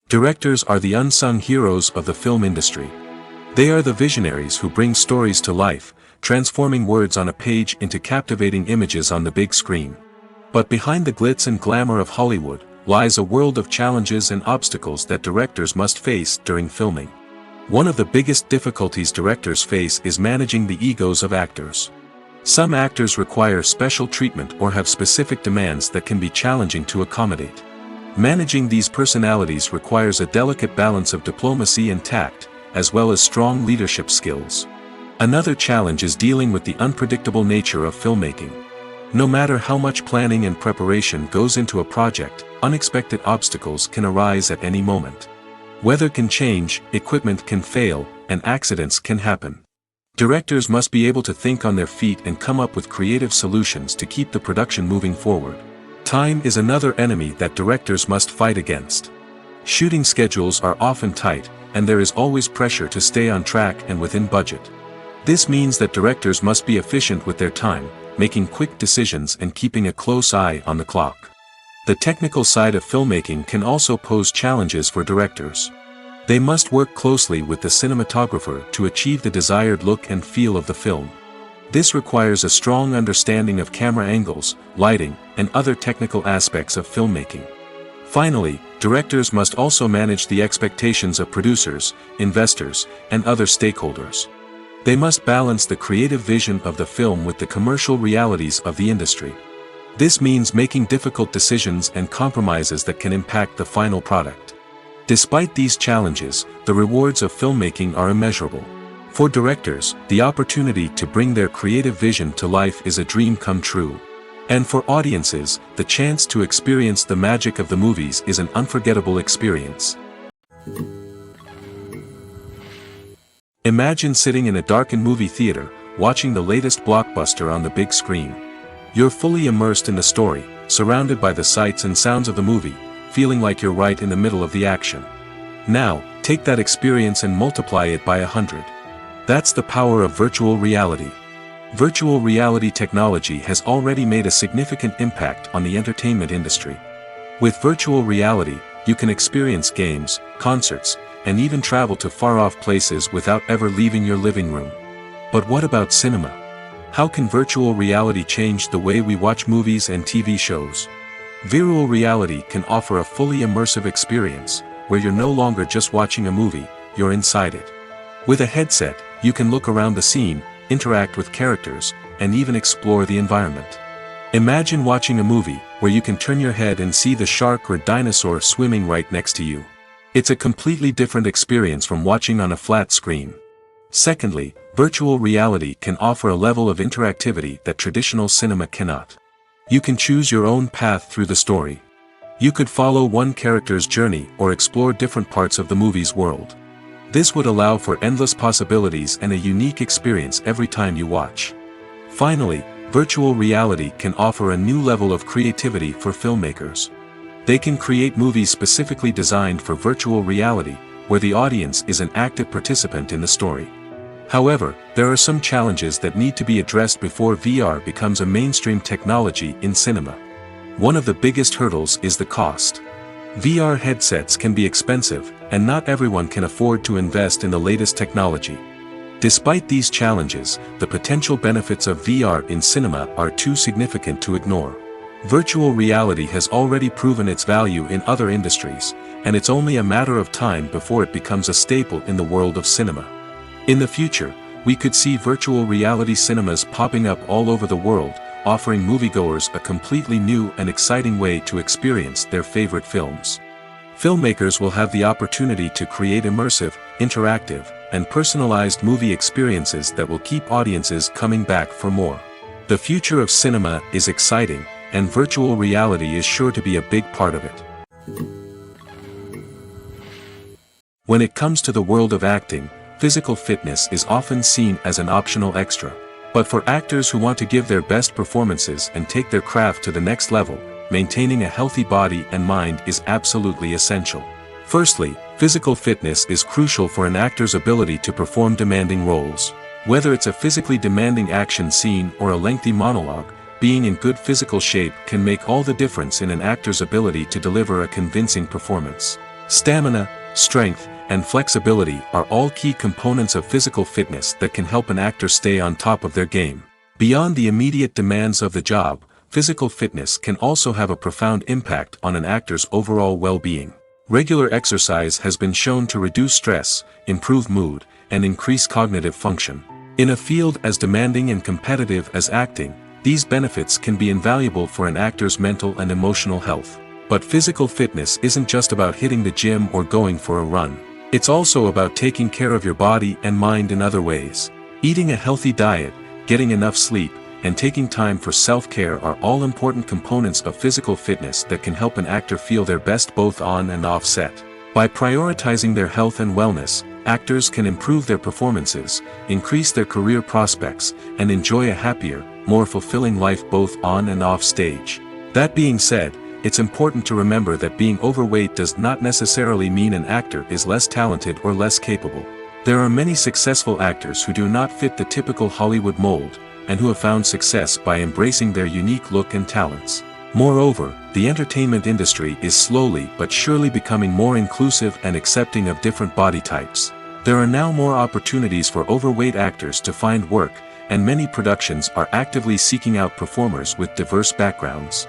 Directors are the unsung heroes of the film industry. They are the visionaries who bring stories to life, transforming words on a page into captivating images on the big screen. But behind the glitz and glamour of Hollywood lies a world of challenges and obstacles that directors must face during filming. One of the biggest difficulties directors face is managing the egos of actors. Some actors require special treatment or have specific demands that can be challenging to accommodate. Managing these personalities requires a delicate balance of diplomacy and tact, as well as strong leadership skills. Another challenge is dealing with the unpredictable nature of filmmaking. No matter how much planning and preparation goes into a project, unexpected obstacles can arise at any moment. Weather can change, equipment can fail, and accidents can happen. Directors must be able to think on their feet and come up with creative solutions to keep the production moving forward. Time is another enemy that directors must fight against. Shooting schedules are often tight, and there is always pressure to stay on track and within budget. This means that directors must be efficient with their time, making quick decisions and keeping a close eye on the clock. The technical side of filmmaking can also pose challenges for directors. They must work closely with the cinematographer to achieve the desired look and feel of the film. This requires a strong understanding of camera angles, lighting, and other technical aspects of filmmaking. Finally, directors must also manage the expectations of producers, investors, and other stakeholders. They must balance the creative vision of the film with the commercial realities of the industry. This means making difficult decisions and compromises that can impact the final product. Despite these challenges, the rewards of filmmaking are immeasurable. For directors, the opportunity to bring their creative vision to life is a dream come true. And for audiences, the chance to experience the magic of the movies is an unforgettable experience. Imagine sitting in a darkened movie theater, watching the latest blockbuster on the big screen. You're fully immersed in the story, surrounded by the sights and sounds of the movie, feeling like you're right in the middle of the action. Now, take that experience and multiply it by 100. That's the power of virtual reality. Virtual reality technology has already made a significant impact on the entertainment industry. With virtual reality, you can experience games, concerts, and even travel to far-off places without ever leaving your living room. But what about cinema? How can virtual reality change the way we watch movies and TV shows? Virtual reality can offer a fully immersive experience, where you're no longer just watching a movie, you're inside it. With a headset, you can look around the scene, interact with characters, and even explore the environment. Imagine watching a movie, where you can turn your head and see the shark or dinosaur swimming right next to you. It's a completely different experience from watching on a flat screen. Secondly, virtual reality can offer a level of interactivity that traditional cinema cannot. You can choose your own path through the story. You could follow one character's journey or explore different parts of the movie's world. This would allow for endless possibilities and a unique experience every time you watch. Finally, virtual reality can offer a new level of creativity for filmmakers. They can create movies specifically designed for virtual reality, where the audience is an active participant in the story. However, there are some challenges that need to be addressed before VR becomes a mainstream technology in cinema. One of the biggest hurdles is the cost. VR headsets can be expensive, and not everyone can afford to invest in the latest technology. Despite these challenges, the potential benefits of VR in cinema are too significant to ignore. Virtual reality has already proven its value in other industries, and it's only a matter of time before it becomes a staple in the world of cinema. In the future, we could see virtual reality cinemas popping up all over the world, offering moviegoers a completely new and exciting way to experience their favorite films. Filmmakers will have the opportunity to create immersive, interactive, and personalized movie experiences that will keep audiences coming back for more. The future of cinema is exciting, and virtual reality is sure to be a big part of it. When it comes to the world of acting, physical fitness is often seen as an optional extra. But for actors who want to give their best performances and take their craft to the next level, maintaining a healthy body and mind is absolutely essential. Firstly, physical fitness is crucial for an actor's ability to perform demanding roles. Whether it's a physically demanding action scene or a lengthy monologue, being in good physical shape can make all the difference in an actor's ability to deliver a convincing performance. Stamina, strength, and flexibility are all key components of physical fitness that can help an actor stay on top of their game. Beyond the immediate demands of the job, physical fitness can also have a profound impact on an actor's overall well-being. Regular exercise has been shown to reduce stress, improve mood, and increase cognitive function. In a field as demanding and competitive as acting, these benefits can be invaluable for an actor's mental and emotional health. But physical fitness isn't just about hitting the gym or going for a run. It's also about taking care of your body and mind in other ways. Eating a healthy diet, getting enough sleep, and taking time for self-care are all important components of physical fitness that can help an actor feel their best both on and off set. By prioritizing their health and wellness, actors can improve their performances, increase their career prospects, and enjoy a happier, more fulfilling life both on and off stage. That being said, it's important to remember that being overweight does not necessarily mean an actor is less talented or less capable. There are many successful actors who do not fit the typical Hollywood mold, and who have found success by embracing their unique look and talents. Moreover, the entertainment industry is slowly but surely becoming more inclusive and accepting of different body types. There are now more opportunities for overweight actors to find work, and many productions are actively seeking out performers with diverse backgrounds.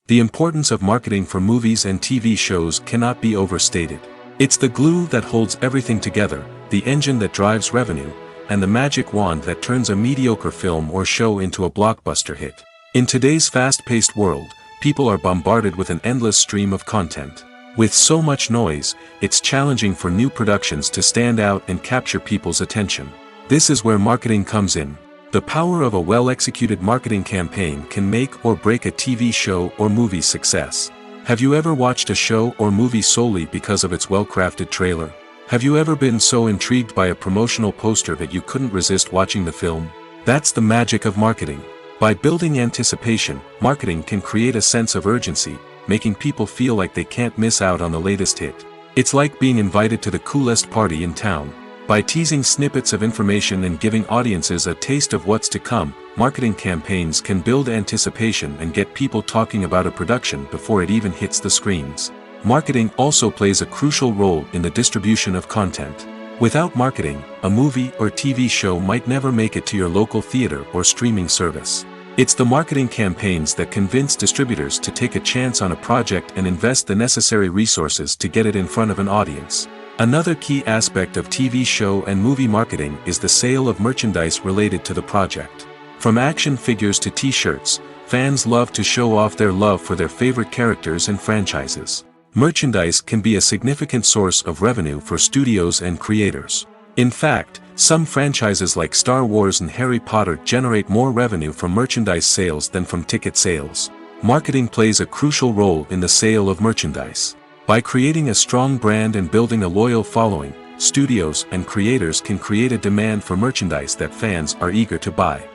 The importance of marketing for movies and TV shows cannot be overstated. It's the glue that holds everything together, the engine that drives revenue, and the magic wand that turns a mediocre film or show into a blockbuster hit. In today's fast-paced world, people are bombarded with an endless stream of content. With so much noise, it's challenging for new productions to stand out and capture people's attention. This is where marketing comes in. The power of a well-executed marketing campaign can make or break a TV show or movie's success. Have you ever watched a show or movie solely because of its well-crafted trailer? Have you ever been so intrigued by a promotional poster that you couldn't resist watching the film? That's the magic of marketing. By building anticipation, marketing can create a sense of urgency, making people feel like they can't miss out on the latest hit. It's like being invited to the coolest party in town. By teasing snippets of information and giving audiences a taste of what's to come, marketing campaigns can build anticipation and get people talking about a production before it even hits the screens. Marketing also plays a crucial role in the distribution of content. Without marketing, a movie or TV show might never make it to your local theater or streaming service. It's the marketing campaigns that convince distributors to take a chance on a project and invest the necessary resources to get it in front of an audience. Another key aspect of TV show and movie marketing is the sale of merchandise related to the project. From action figures to t-shirts, fans love to show off their love for their favorite characters and franchises. Merchandise can be a significant source of revenue for studios and creators. In fact, some franchises like Star Wars and Harry Potter generate more revenue from merchandise sales than from ticket sales. Marketing plays a crucial role in the sale of merchandise. By creating a strong brand and building a loyal following, studios and creators can create a demand for merchandise that fans are eager to buy.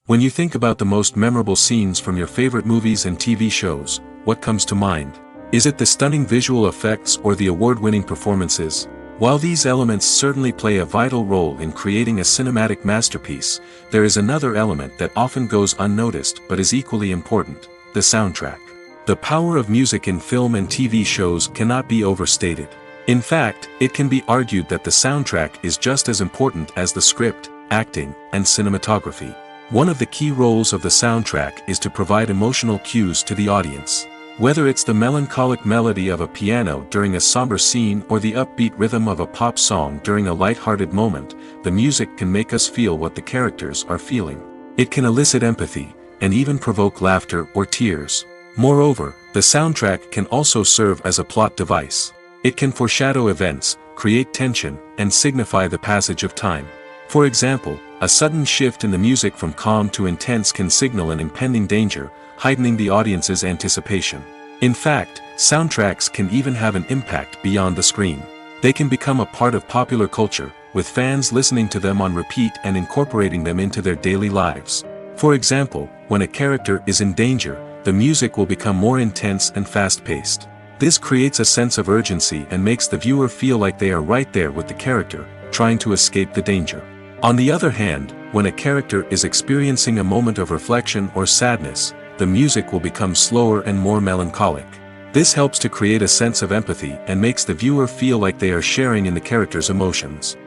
When you think about the most memorable scenes from your favorite movies and TV shows, what comes to mind? Is it the stunning visual effects or the award-winning performances? While these elements certainly play a vital role in creating a cinematic masterpiece, there is another element that often goes unnoticed but is equally important: the soundtrack. The power of music in film and TV shows cannot be overstated. In fact, it can be argued that the soundtrack is just as important as the script, acting, and cinematography. One of the key roles of the soundtrack is to provide emotional cues to the audience. Whether it's the melancholic melody of a piano during a somber scene or the upbeat rhythm of a pop song during a light-hearted moment, the music can make us feel what the characters are feeling. It can elicit empathy, and even provoke laughter or tears. Moreover, the soundtrack can also serve as a plot device. It can foreshadow events, create tension, and signify the passage of time. For example, a sudden shift in the music from calm to intense can signal an impending danger, heightening the audience's anticipation. In fact, soundtracks can even have an impact beyond the screen. They can become a part of popular culture, with fans listening to them on repeat and incorporating them into their daily lives. For example, when a character is in danger, the music will become more intense and fast-paced. This creates a sense of urgency and makes the viewer feel like they are right there with the character, trying to escape the danger. On the other hand, when a character is experiencing a moment of reflection or sadness, the music will become slower and more melancholic. This helps to create a sense of empathy and makes the viewer feel like they are sharing in the character's emotions.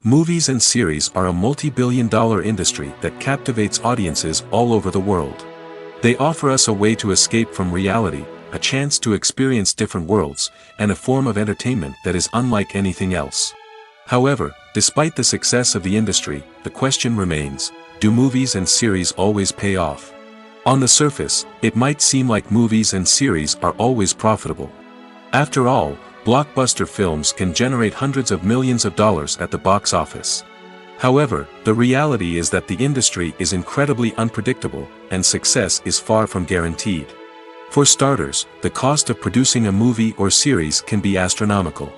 Movies and series are a multi-billion-dollar industry that captivates audiences all over the world. They offer us a way to escape from reality, a chance to experience different worlds, and a form of entertainment that is unlike anything else. However, despite the success of the industry, the question remains, do movies and series always pay off? On the surface, it might seem like movies and series are always profitable. After all, blockbuster films can generate hundreds of millions of dollars at the box office. However, the reality is that the industry is incredibly unpredictable, and success is far from guaranteed. For starters, the cost of producing a movie or series can be astronomical.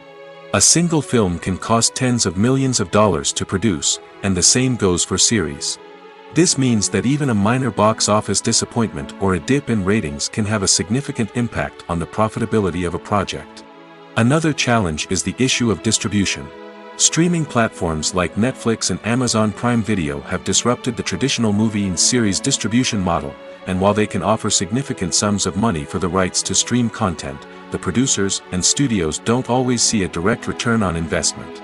A single film can cost tens of millions of dollars to produce, and the same goes for series. This means that even a minor box office disappointment or a dip in ratings can have a significant impact on the profitability of a project. Another challenge is the issue of distribution. Streaming platforms like Netflix and Amazon Prime Video have disrupted the traditional movie and series distribution model, and while they can offer significant sums of money for the rights to stream content, the producers and studios don't always see a direct return on investment.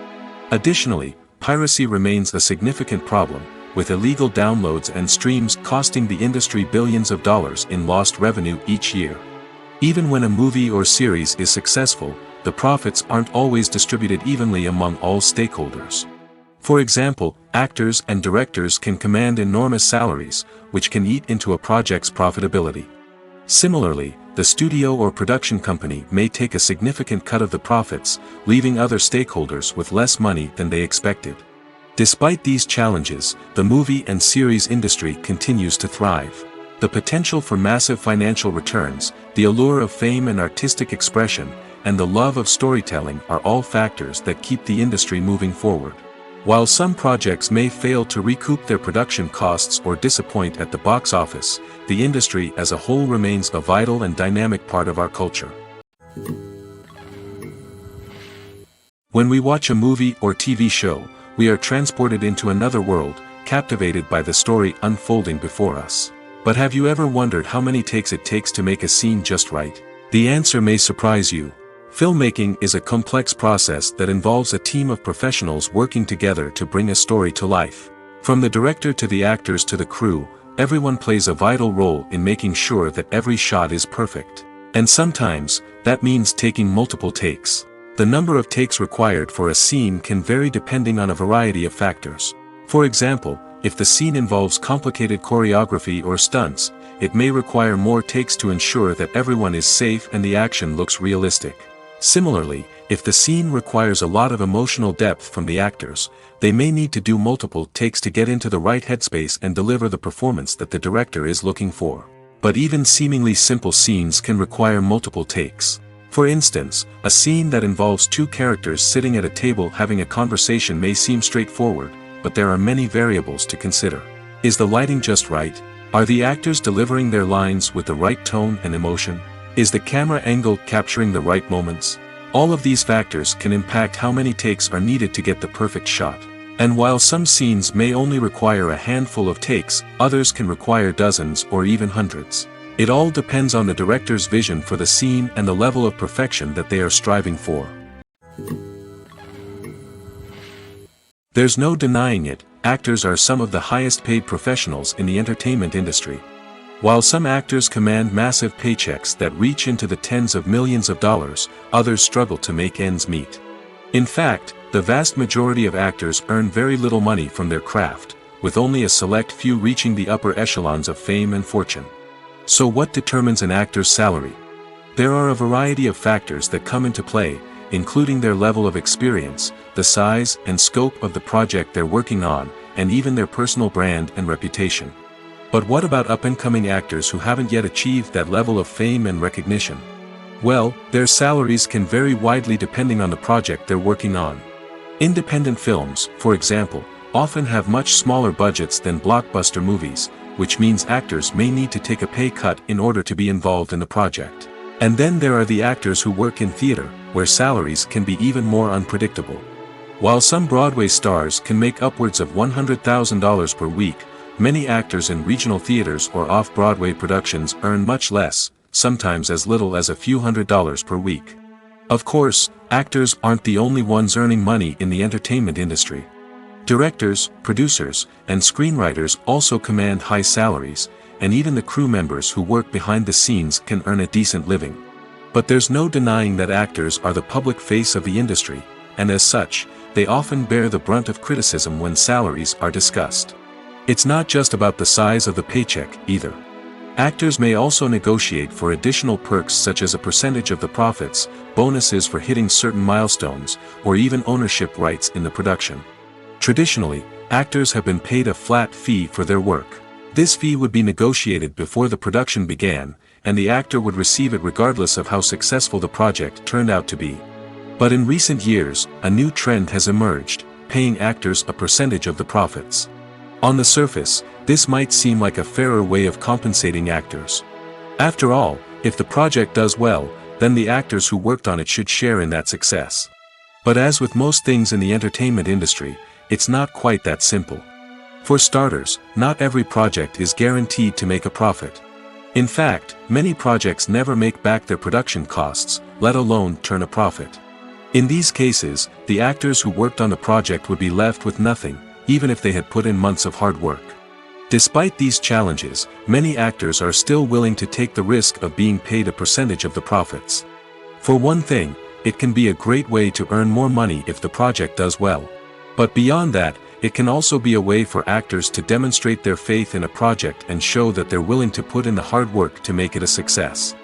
Additionally, piracy remains a significant problem, with illegal downloads and streams costing the industry billions of dollars in lost revenue each year. Even when a movie or series is successful, the profits aren't always distributed evenly among all stakeholders. For example, actors and directors can command enormous salaries, which can eat into a project's profitability. Similarly, the studio or production company may take a significant cut of the profits, leaving other stakeholders with less money than they expected. Despite these challenges, the movie and series industry continues to thrive. The potential for massive financial returns, the allure of fame and artistic expression, and the love of storytelling are all factors that keep the industry moving forward. While some projects may fail to recoup their production costs or disappoint at the box office, the industry as a whole remains a vital and dynamic part of our culture. When we watch a movie or TV show, we are transported into another world, captivated by the story unfolding before us. But have you ever wondered how many takes it takes to make a scene just right? The answer may surprise you. Filmmaking is a complex process that involves a team of professionals working together to bring a story to life. From the director to the actors to the crew, everyone plays a vital role in making sure that every shot is perfect. And sometimes, that means taking multiple takes. The number of takes required for a scene can vary depending on a variety of factors. For example, if the scene involves complicated choreography or stunts, it may require more takes to ensure that everyone is safe and the action looks realistic. Similarly, if the scene requires a lot of emotional depth from the actors, they may need to do multiple takes to get into the right headspace and deliver the performance that the director is looking for. But even seemingly simple scenes can require multiple takes. For instance, a scene that involves two characters sitting at a table having a conversation may seem straightforward, but there are many variables to consider. Is the lighting just right? Are the actors delivering their lines with the right tone and emotion? Is the camera angle capturing the right moments? All of these factors can impact how many takes are needed to get the perfect shot. And while some scenes may only require a handful of takes, others can require dozens or even hundreds. It all depends on the director's vision for the scene and the level of perfection that they are striving for. There's no denying it, actors are some of the highest paid professionals in the entertainment industry. While some actors command massive paychecks that reach into the tens of millions of dollars, others struggle to make ends meet. In fact, the vast majority of actors earn very little money from their craft, with only a select few reaching the upper echelons of fame and fortune. So what determines an actor's salary? There are a variety of factors that come into play, including their level of experience, the size and scope of the project they're working on, and even their personal brand and reputation. But what about up-and-coming actors who haven't yet achieved that level of fame and recognition? Well, their salaries can vary widely depending on the project they're working on. Independent films, for example, often have much smaller budgets than blockbuster movies, which means actors may need to take a pay cut in order to be involved in the project. And then there are the actors who work in theater, where salaries can be even more unpredictable. While some Broadway stars can make upwards of $100,000 per week, many actors in regional theaters or off-Broadway productions earn much less, sometimes as little as a few $100s per week. Of course, actors aren't the only ones earning money in the entertainment industry. Directors, producers, and screenwriters also command high salaries, and even the crew members who work behind the scenes can earn a decent living. But there's no denying that actors are the public face of the industry, and as such, they often bear the brunt of criticism when salaries are discussed. It's not just about the size of the paycheck, either. Actors may also negotiate for additional perks such as a percentage of the profits, bonuses for hitting certain milestones, or even ownership rights in the production. Traditionally, actors have been paid a flat fee for their work. This fee would be negotiated before the production began, and the actor would receive it regardless of how successful the project turned out to be. But in recent years, a new trend has emerged, paying actors a percentage of the profits. On the surface, this might seem like a fairer way of compensating actors. After all, if the project does well, then the actors who worked on it should share in that success. But as with most things in the entertainment industry, it's not quite that simple. For starters, not every project is guaranteed to make a profit. In fact, many projects never make back their production costs, let alone turn a profit. In these cases, the actors who worked on the project would be left with nothing, even if they had put in months of hard work. Despite these challenges, many actors are still willing to take the risk of being paid a percentage of the profits. For one thing, it can be a great way to earn more money if the project does well. But beyond that, it can also be a way for actors to demonstrate their faith in a project and show that they're willing to put in the hard work to make it a success.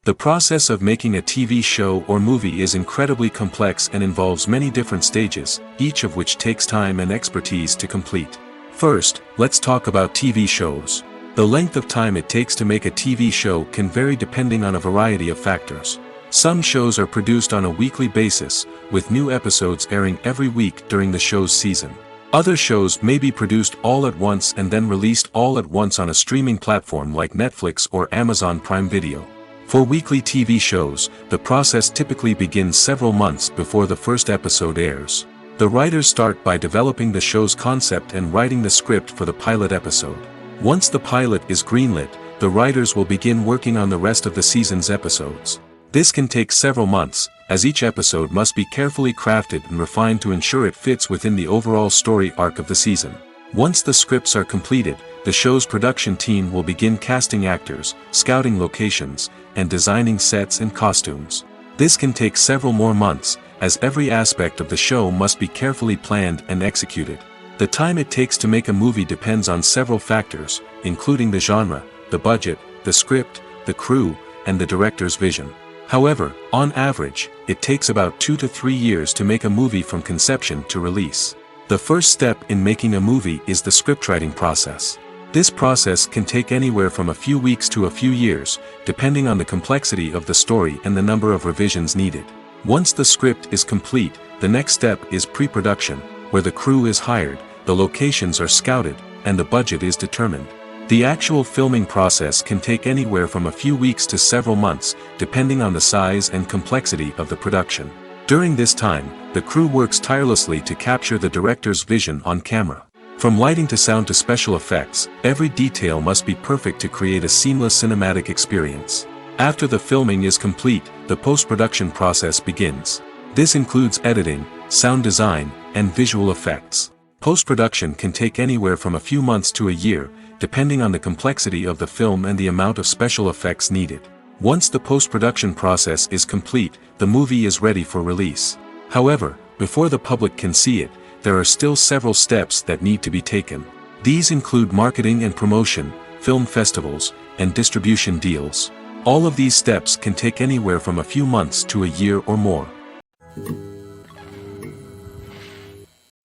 The process of making a TV show or movie is incredibly complex and involves many different stages, each of which takes time and expertise to complete. First, let's talk about TV shows. The length of time it takes to make a TV show can vary depending on a variety of factors. Some shows are produced on a weekly basis, with new episodes airing every week during the show's season. Other shows may be produced all at once and then released all at once on a streaming platform like Netflix or Amazon Prime Video. For weekly TV shows, the process typically begins several months before the first episode airs. The writers start by developing the show's concept and writing the script for the pilot episode. Once the pilot is greenlit, the writers will begin working on the rest of the season's episodes. This can take several months, as each episode must be carefully crafted and refined to ensure it fits within the overall story arc of the season. Once the scripts are completed, the show's production team will begin casting actors, scouting locations, and designing sets and costumes. This can take several more months, as every aspect of the show must be carefully planned and executed. The time it takes to make a movie depends on several factors, including the genre, the budget, the script, the crew, and the director's vision. However, on average, it takes about 2 to 3 years to make a movie from conception to release. The first step in making a movie is the scriptwriting process. This process can take anywhere from a few weeks to a few years, depending on the complexity of the story and the number of revisions needed. Once the script is complete, the next step is pre-production, where the crew is hired, the locations are scouted, and the budget is determined. The actual filming process can take anywhere from a few weeks to several months, depending on the size and complexity of the production. During this time, the crew works tirelessly to capture the director's vision on camera. From lighting to sound to special effects, every detail must be perfect to create a seamless cinematic experience. After the filming is complete, the post-production process begins. This includes editing, sound design, and visual effects. Post-production can take anywhere from a few months to a year, depending on the complexity of the film and the amount of special effects needed. Once the post-production process is complete, the movie is ready for release. However, before the public can see it, there are still several steps that need to be taken. These include marketing and promotion, film festivals, and distribution deals. All of these steps can take anywhere from a few months to a year or more.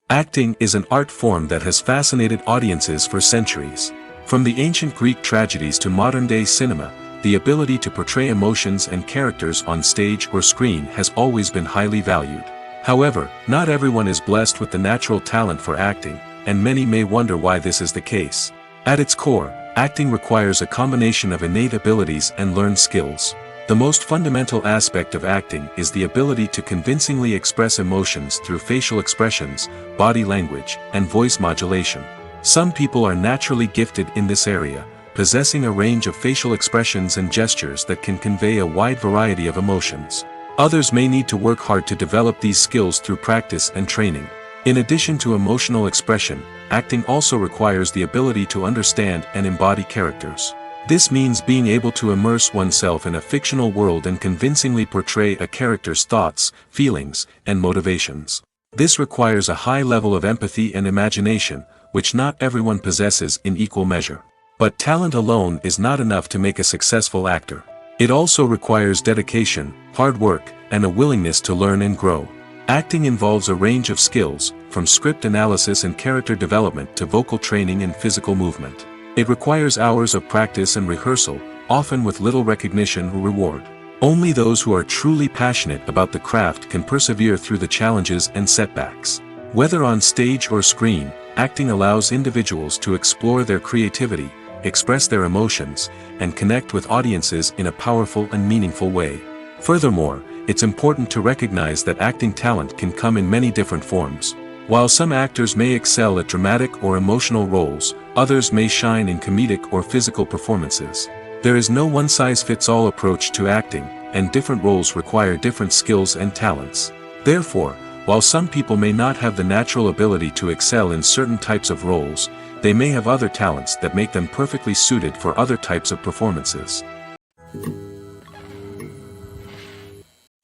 Acting is an art form that has fascinated audiences for centuries. From the ancient Greek tragedies to modern-day cinema, the ability to portray emotions and characters on stage or screen has always been highly valued. However, not everyone is blessed with the natural talent for acting, and many may wonder why this is the case. At its core, acting requires a combination of innate abilities and learned skills. The most fundamental aspect of acting is the ability to convincingly express emotions through facial expressions, body language, and voice modulation. Some people are naturally gifted in this area, possessing a range of facial expressions and gestures that can convey a wide variety of emotions. Others may need to work hard to develop these skills through practice and training. In addition to emotional expression, acting also requires the ability to understand and embody characters. This means being able to immerse oneself in a fictional world and convincingly portray a character's thoughts, feelings, and motivations. This requires a high level of empathy and imagination, which not everyone possesses in equal measure. But talent alone is not enough to make a successful actor. It also requires dedication, hard work, and a willingness to learn and grow. Acting involves a range of skills, from script analysis and character development to vocal training and physical movement. It requires hours of practice and rehearsal, often with little recognition or reward. Only those who are truly passionate about the craft can persevere through the challenges and setbacks. Whether on stage or screen, acting allows individuals to explore their creativity, express their emotions, and connect with audiences in a powerful and meaningful way. Furthermore, it's important to recognize that acting talent can come in many different forms. While some actors may excel at dramatic or emotional roles, others may shine in comedic or physical performances. There is no one-size-fits-all approach to acting, and different roles require different skills and talents. Therefore, while some people may not have the natural ability to excel in certain types of roles, they may have other talents that make them perfectly suited for other types of performances.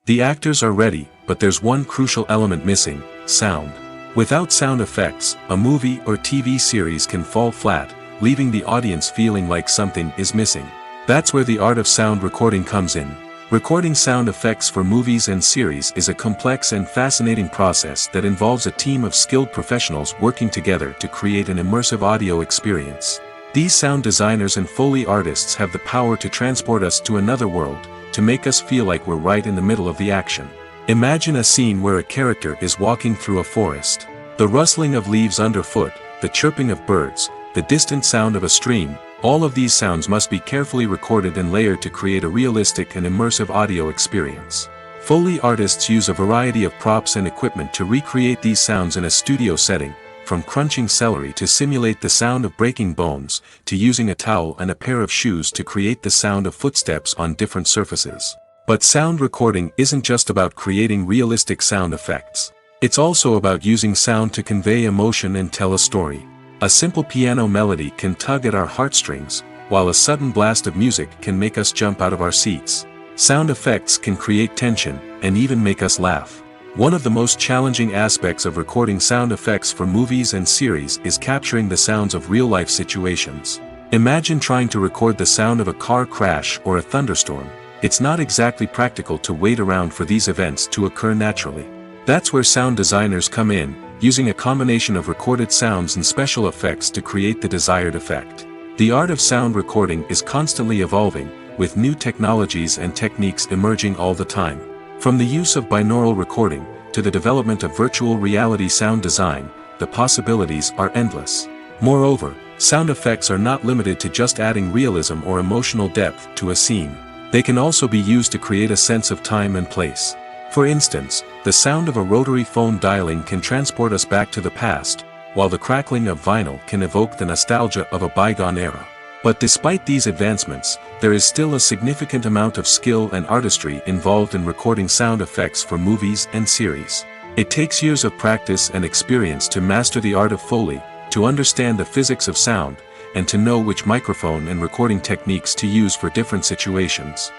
The actors are ready, but there's one crucial element missing: sound. Without sound effects, a movie or TV series can fall flat, leaving the audience feeling like something is missing. That's where the art of sound recording comes in. Recording sound effects for movies and series is a complex and fascinating process that involves a team of skilled professionals working together to create an immersive audio experience. These sound designers and Foley artists have the power to transport us to another world, to make us feel like we're right in the middle of the action. Imagine a scene where a character is walking through a forest. The rustling of leaves underfoot, the chirping of birds, the distant sound of a stream, all of these sounds must be carefully recorded and layered to create a realistic and immersive audio experience. Foley artists use a variety of props and equipment to recreate these sounds in a studio setting, from crunching celery to simulate the sound of breaking bones, to using a towel and a pair of shoes to create the sound of footsteps on different surfaces. But sound recording isn't just about creating realistic sound effects. It's also about using sound to convey emotion and tell a story. A simple piano melody can tug at our heartstrings, while a sudden blast of music can make us jump out of our seats. Sound effects can create tension, and even make us laugh. One of the most challenging aspects of recording sound effects for movies and series is capturing the sounds of real-life situations. Imagine trying to record the sound of a car crash or a thunderstorm. It's not exactly practical to wait around for these events to occur naturally. That's where sound designers come in, using a combination of recorded sounds and special effects to create the desired effect. The art of sound recording is constantly evolving, with new technologies and techniques emerging all the time. From the use of binaural recording, to the development of virtual reality sound design, the possibilities are endless. Moreover, sound effects are not limited to just adding realism or emotional depth to a scene. They can also be used to create a sense of time and place. For instance, the sound of a rotary phone dialing can transport us back to the past, while the crackling of vinyl can evoke the nostalgia of a bygone era. But despite these advancements, there is still a significant amount of skill and artistry involved in recording sound effects for movies and series. It takes years of practice and experience to master the art of Foley, to understand the physics of sound, and to know which microphone and recording techniques to use for different situations.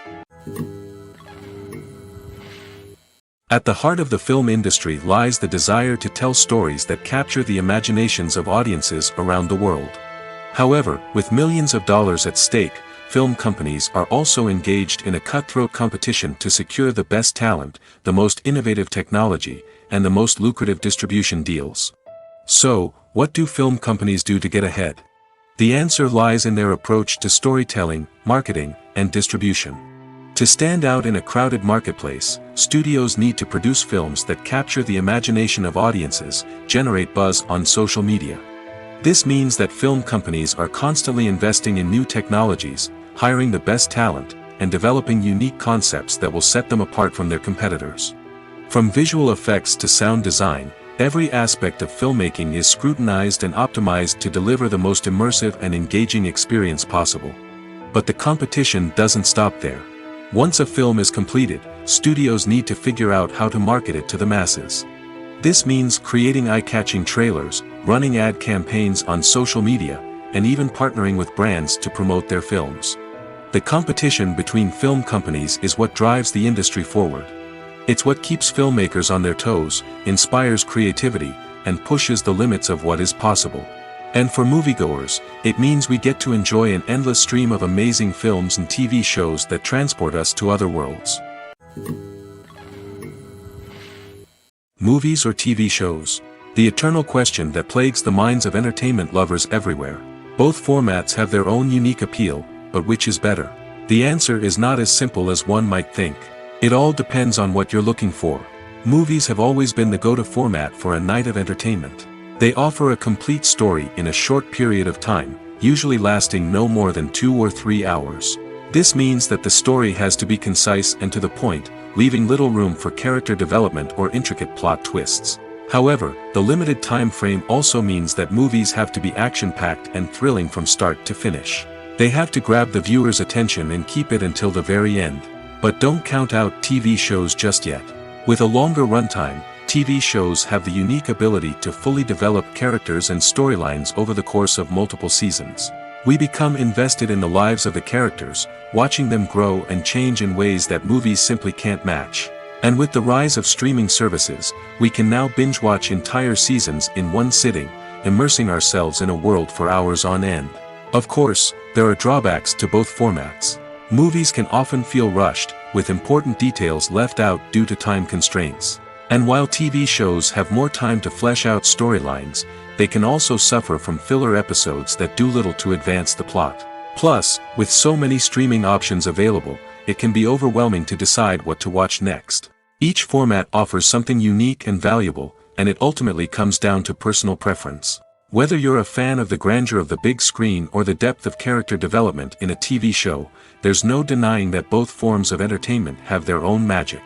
At the heart of the film industry lies the desire to tell stories that capture the imaginations of audiences around the world. However, with millions of dollars at stake, film companies are also engaged in a cutthroat competition to secure the best talent, the most innovative technology, and the most lucrative distribution deals. So, what do film companies do to get ahead? The answer lies in their approach to storytelling, marketing, and distribution. To stand out in a crowded marketplace, studios need to produce films that capture the imagination of audiences, generate buzz on social media. This means that film companies are constantly investing in new technologies, hiring the best talent, and developing unique concepts that will set them apart from their competitors. From visual effects to sound design, every aspect of filmmaking is scrutinized and optimized to deliver the most immersive and engaging experience possible. But the competition doesn't stop there. Once a film is completed, studios need to figure out how to market it to the masses. This means creating eye-catching trailers, running ad campaigns on social media, and even partnering with brands to promote their films. The competition between film companies is what drives the industry forward. It's what keeps filmmakers on their toes, inspires creativity, and pushes the limits of what is possible. And for moviegoers, it means we get to enjoy an endless stream of amazing films and TV shows that transport us to other worlds. Movies or TV shows? The eternal question that plagues the minds of entertainment lovers everywhere. Both formats have their own unique appeal, but which is better? The answer is not as simple as one might think. It all depends on what you're looking for. Movies have always been the go-to format for a night of entertainment. They offer a complete story in a short period of time, usually lasting no more than 2 or 3 hours. This means that the story has to be concise and to the point, leaving little room for character development or intricate plot twists. However, the limited time frame also means that movies have to be action-packed and thrilling from start to finish. They have to grab the viewer's attention and keep it until the very end. But don't count out TV shows just yet. With a longer runtime, TV shows have the unique ability to fully develop characters and storylines over the course of multiple seasons. We become invested in the lives of the characters, watching them grow and change in ways that movies simply can't match. And with the rise of streaming services, we can now binge-watch entire seasons in one sitting, immersing ourselves in a world for hours on end. Of course, there are drawbacks to both formats. Movies can often feel rushed, with important details left out due to time constraints. And while TV shows have more time to flesh out storylines, they can also suffer from filler episodes that do little to advance the plot. Plus, with so many streaming options available, it can be overwhelming to decide what to watch next. Each format offers something unique and valuable, and it ultimately comes down to personal preference. Whether you're a fan of the grandeur of the big screen or the depth of character development in a TV show, there's no denying that both forms of entertainment have their own magic.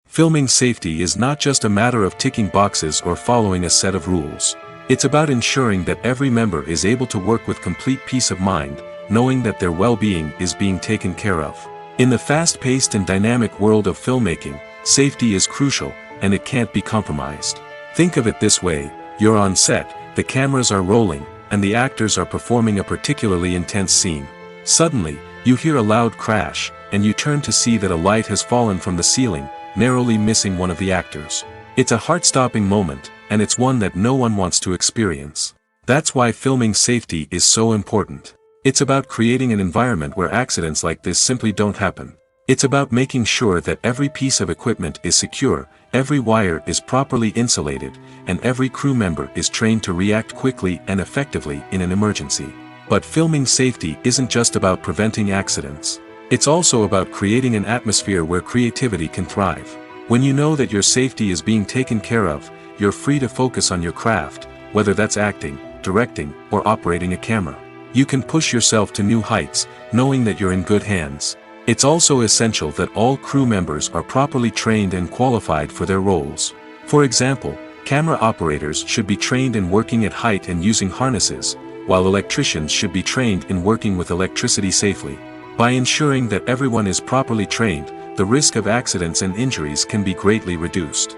Filming safety is not just a matter of ticking boxes or following a set of rules. It's about ensuring that every member is able to work with complete peace of mind, knowing that their well-being is being taken care of. In the fast-paced and dynamic world of filmmaking, safety is crucial, and it can't be compromised. Think of it this way: you're on set, the cameras are rolling, and the actors are performing a particularly intense scene. Suddenly, you hear a loud crash, and you turn to see that a light has fallen from the ceiling, narrowly missing one of the actors. It's a heart-stopping moment, and it's one that no one wants to experience. That's why filming safety is so important. It's about creating an environment where accidents like this simply don't happen. It's about making sure that every piece of equipment is secure, every wire is properly insulated, and every crew member is trained to react quickly and effectively in an emergency. But filming safety isn't just about preventing accidents. It's also about creating an atmosphere where creativity can thrive. When you know that your safety is being taken care of, you're free to focus on your craft, whether that's acting, directing, or operating a camera. You can push yourself to new heights, knowing that you're in good hands. It's also essential that all crew members are properly trained and qualified for their roles. For example, camera operators should be trained in working at height and using harnesses, while electricians should be trained in working with electricity safely. By ensuring that everyone is properly trained, the risk of accidents and injuries can be greatly reduced.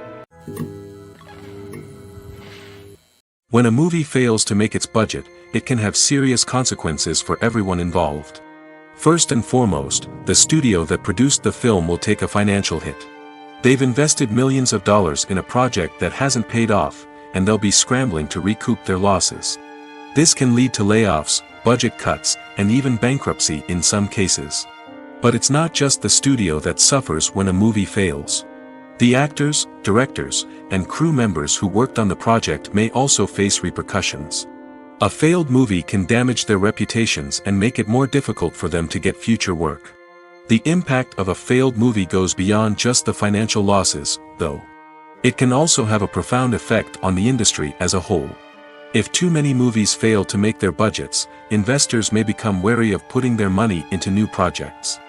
When a movie fails to make its budget, it can have serious consequences for everyone involved. First and foremost, the studio that produced the film will take a financial hit. They've invested millions of dollars in a project that hasn't paid off, and they'll be scrambling to recoup their losses. This can lead to layoffs, budget cuts, and even bankruptcy in some cases. But it's not just the studio that suffers when a movie fails. The actors, directors, and crew members who worked on the project may also face repercussions. A failed movie can damage their reputations and make it more difficult for them to get future work. The impact of a failed movie goes beyond just the financial losses, though. It can also have a profound effect on the industry as a whole. If too many movies fail to make their budgets, investors may become wary of putting their money into new projects.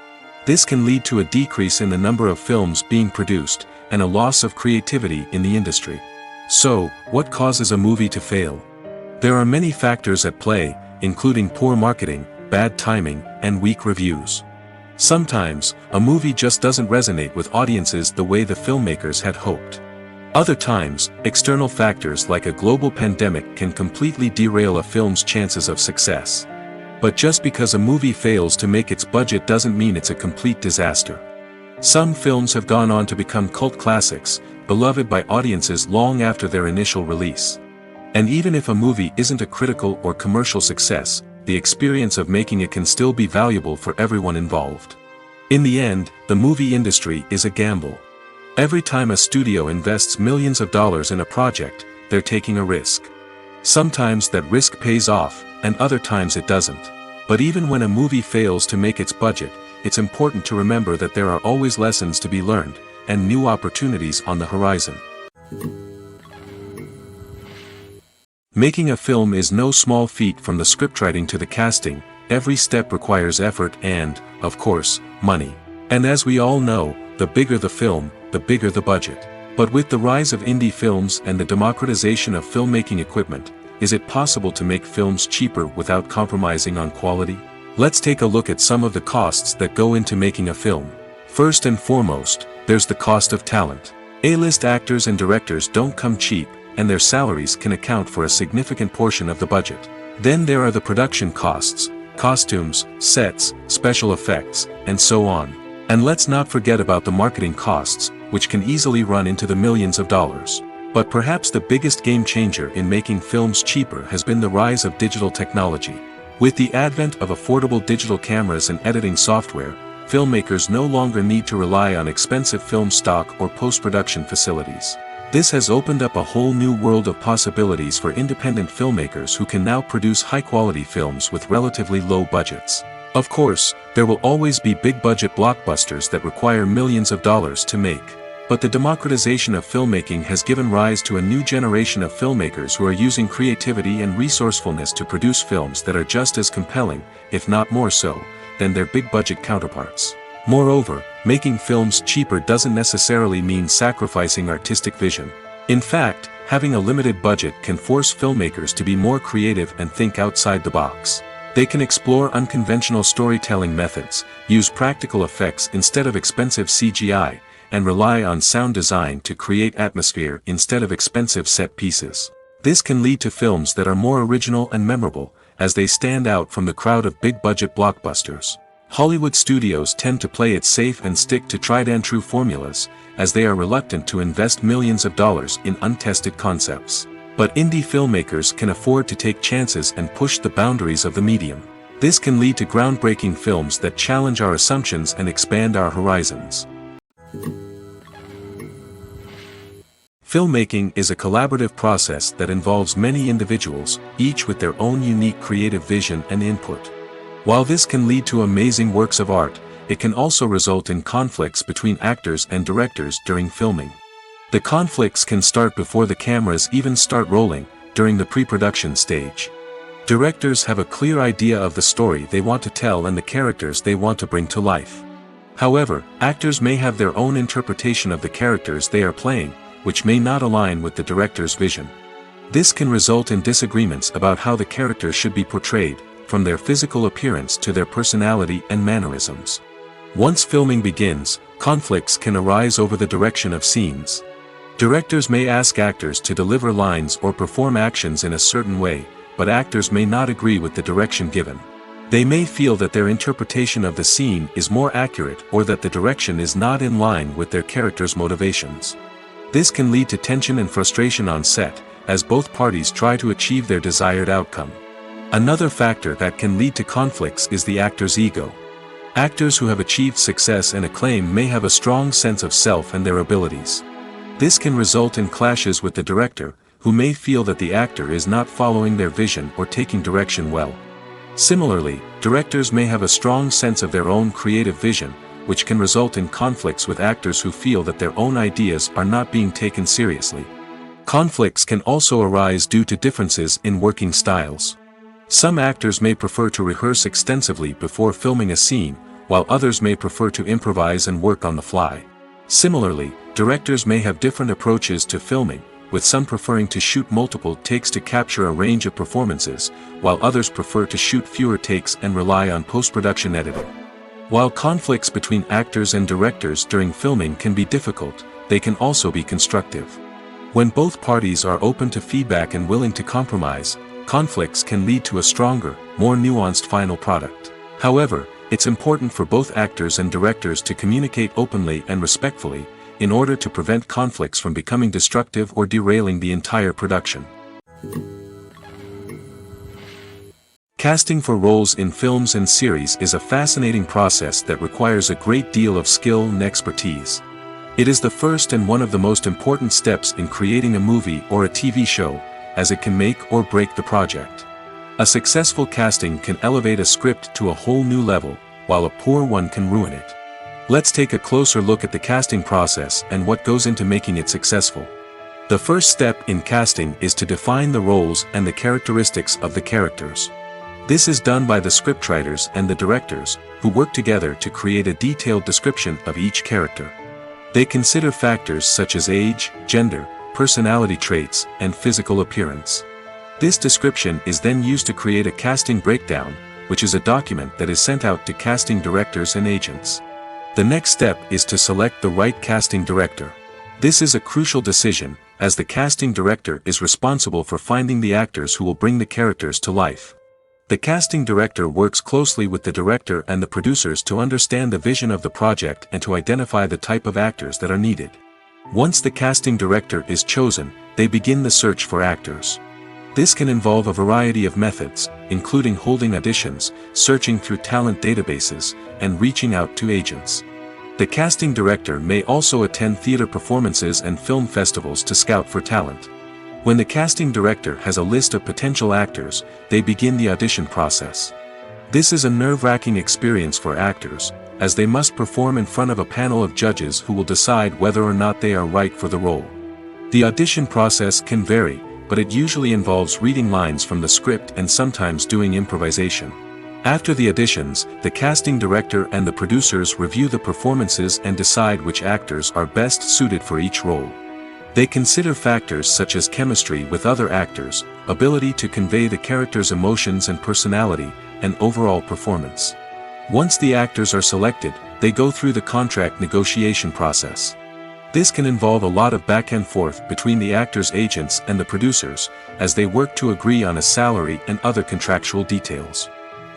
This can lead to a decrease in the number of films being produced, and a loss of creativity in the industry. So, what causes a movie to fail? There are many factors at play, including poor marketing, bad timing, and weak reviews. Sometimes, a movie just doesn't resonate with audiences the way the filmmakers had hoped. Other times, external factors like a global pandemic can completely derail a film's chances of success. But just because a movie fails to make its budget doesn't mean it's a complete disaster. Some films have gone on to become cult classics, beloved by audiences long after their initial release. And even if a movie isn't a critical or commercial success, the experience of making it can still be valuable for everyone involved. In the end, the movie industry is a gamble. Every time a studio invests millions of dollars in a project, they're taking a risk. Sometimes that risk pays off, and other times it doesn't. But even when a movie fails to make its budget, it's important to remember that there are always lessons to be learned, and new opportunities on the horizon. Making a film is no small feat. From the scriptwriting to the casting, every step requires effort and, of course, money. And as we all know, the bigger the film, the bigger the budget. But with the rise of indie films and the democratization of filmmaking equipment, is it possible to make films cheaper without compromising on quality? Let's take a look at some of the costs that go into making a film. First and foremost, there's the cost of talent. A-list actors and directors don't come cheap, and their salaries can account for a significant portion of the budget. Then there are the production costs, costumes, sets, special effects, and so on. And let's not forget about the marketing costs, which can easily run into the millions of dollars. But perhaps the biggest game changer in making films cheaper has been the rise of digital technology. With the advent of affordable digital cameras and editing software, filmmakers no longer need to rely on expensive film stock or post-production facilities. This has opened up a whole new world of possibilities for independent filmmakers who can now produce high-quality films with relatively low budgets. Of course, there will always be big-budget blockbusters that require millions of dollars to make. But the democratization of filmmaking has given rise to a new generation of filmmakers who are using creativity and resourcefulness to produce films that are just as compelling, if not more so, than their big-budget counterparts. Moreover, making films cheaper doesn't necessarily mean sacrificing artistic vision. In fact, having a limited budget can force filmmakers to be more creative and think outside the box. They can explore unconventional storytelling methods, use practical effects instead of expensive CGI, and rely on sound design to create atmosphere instead of expensive set pieces. This can lead to films that are more original and memorable, as they stand out from the crowd of big-budget blockbusters. Hollywood studios tend to play it safe and stick to tried-and-true formulas, as they are reluctant to invest millions of dollars in untested concepts. But indie filmmakers can afford to take chances and push the boundaries of the medium. This can lead to groundbreaking films that challenge our assumptions and expand our horizons. Filmmaking is a collaborative process that involves many individuals, each with their own unique creative vision and input. While this can lead to amazing works of art, it can also result in conflicts between actors and directors during filming. The conflicts can start before the cameras even start rolling, during the pre-production stage. Directors have a clear idea of the story they want to tell and the characters they want to bring to life. However, actors may have their own interpretation of the characters they are playing, which may not align with the director's vision. This can result in disagreements about how the characters should be portrayed, from their physical appearance to their personality and mannerisms. Once filming begins, conflicts can arise over the direction of scenes. Directors may ask actors to deliver lines or perform actions in a certain way, but actors may not agree with the direction given. They may feel that their interpretation of the scene is more accurate or that the direction is not in line with their character's motivations. This can lead to tension and frustration on set, as both parties try to achieve their desired outcome. Another factor that can lead to conflicts is the actor's ego. Actors who have achieved success and acclaim may have a strong sense of self and their abilities. This can result in clashes with the director, who may feel that the actor is not following their vision or taking direction well. Similarly, directors may have a strong sense of their own creative vision, which can result in conflicts with actors who feel that their own ideas are not being taken seriously. Conflicts can also arise due to differences in working styles. Some actors may prefer to rehearse extensively before filming a scene, while others may prefer to improvise and work on the fly. Similarly, directors may have different approaches to filming, with some preferring to shoot multiple takes to capture a range of performances, while others prefer to shoot fewer takes and rely on post-production editing. While conflicts between actors and directors during filming can be difficult, they can also be constructive. When both parties are open to feedback and willing to compromise, conflicts can lead to a stronger, more nuanced final product. However, it's important for both actors and directors to communicate openly and respectfully, in order to prevent conflicts from becoming destructive or derailing the entire production. Casting for roles in films and series is a fascinating process that requires a great deal of skill and expertise. It is the first and one of the most important steps in creating a movie or a TV show, as it can make or break the project. A successful casting can elevate a script to a whole new level, while a poor one can ruin it. Let's take a closer look at the casting process and what goes into making it successful. The first step in casting is to define the roles and the characteristics of the characters. This is done by the scriptwriters and the directors, who work together to create a detailed description of each character. They consider factors such as age, gender, personality traits, and physical appearance. This description is then used to create a casting breakdown, which is a document that is sent out to casting directors and agents. The next step is to select the right casting director. This is a crucial decision, as the casting director is responsible for finding the actors who will bring the characters to life. The casting director works closely with the director and the producers to understand the vision of the project and to identify the type of actors that are needed. Once the casting director is chosen, they begin the search for actors. This can involve a variety of methods, including holding auditions, searching through talent databases, and reaching out to agents. The casting director may also attend theater performances and film festivals to scout for talent. When the casting director has a list of potential actors, they begin the audition process. This is a nerve-wracking experience for actors, as they must perform in front of a panel of judges who will decide whether or not they are right for the role. The audition process can vary, but it usually involves reading lines from the script and sometimes doing improvisation. After the auditions, the casting director and the producers review the performances and decide which actors are best suited for each role. They consider factors such as chemistry with other actors, ability to convey the character's emotions and personality, and overall performance. Once the actors are selected, they go through the contract negotiation process. This can involve a lot of back and forth between the actors' agents and the producers, as they work to agree on a salary and other contractual details.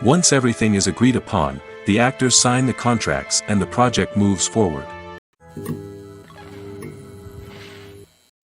Once everything is agreed upon, the actors sign the contracts and the project moves forward.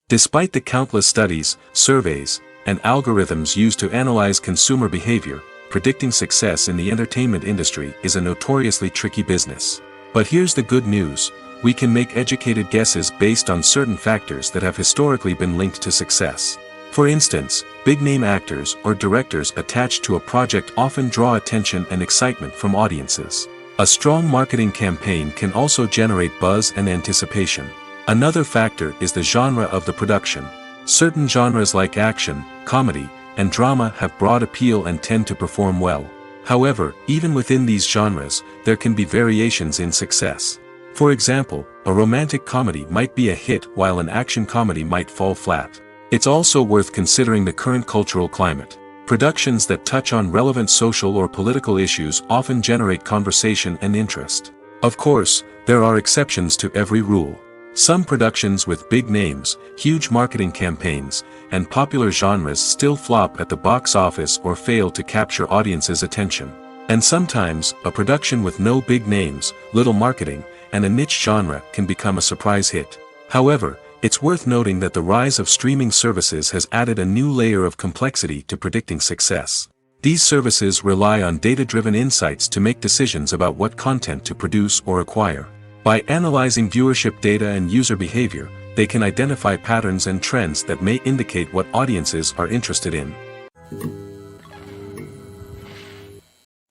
Despite the countless studies, surveys, and algorithms used to analyze consumer behavior, predicting success in the entertainment industry is a notoriously tricky business. But here's the good news: we can make educated guesses based on certain factors that have historically been linked to success. For instance, big-name actors or directors attached to a project often draw attention and excitement from audiences. A strong marketing campaign can also generate buzz and anticipation. Another factor is the genre of the production. Certain genres like action, comedy, and drama have broad appeal and tend to perform well. However, even within these genres, there can be variations in success. For example, a romantic comedy might be a hit while an action comedy might fall flat. It's also worth considering the current cultural climate. Productions that touch on relevant social or political issues often generate conversation and interest. Of course, there are exceptions to every rule. Some productions with big names, huge marketing campaigns, and popular genres still flop at the box office or fail to capture audiences' attention. And sometimes, a production with no big names, little marketing, and a niche genre can become a surprise hit. However, it's worth noting that the rise of streaming services has added a new layer of complexity to predicting success. These services rely on data-driven insights to make decisions about what content to produce or acquire. By analyzing viewership data and user behavior, they can identify patterns and trends that may indicate what audiences are interested in.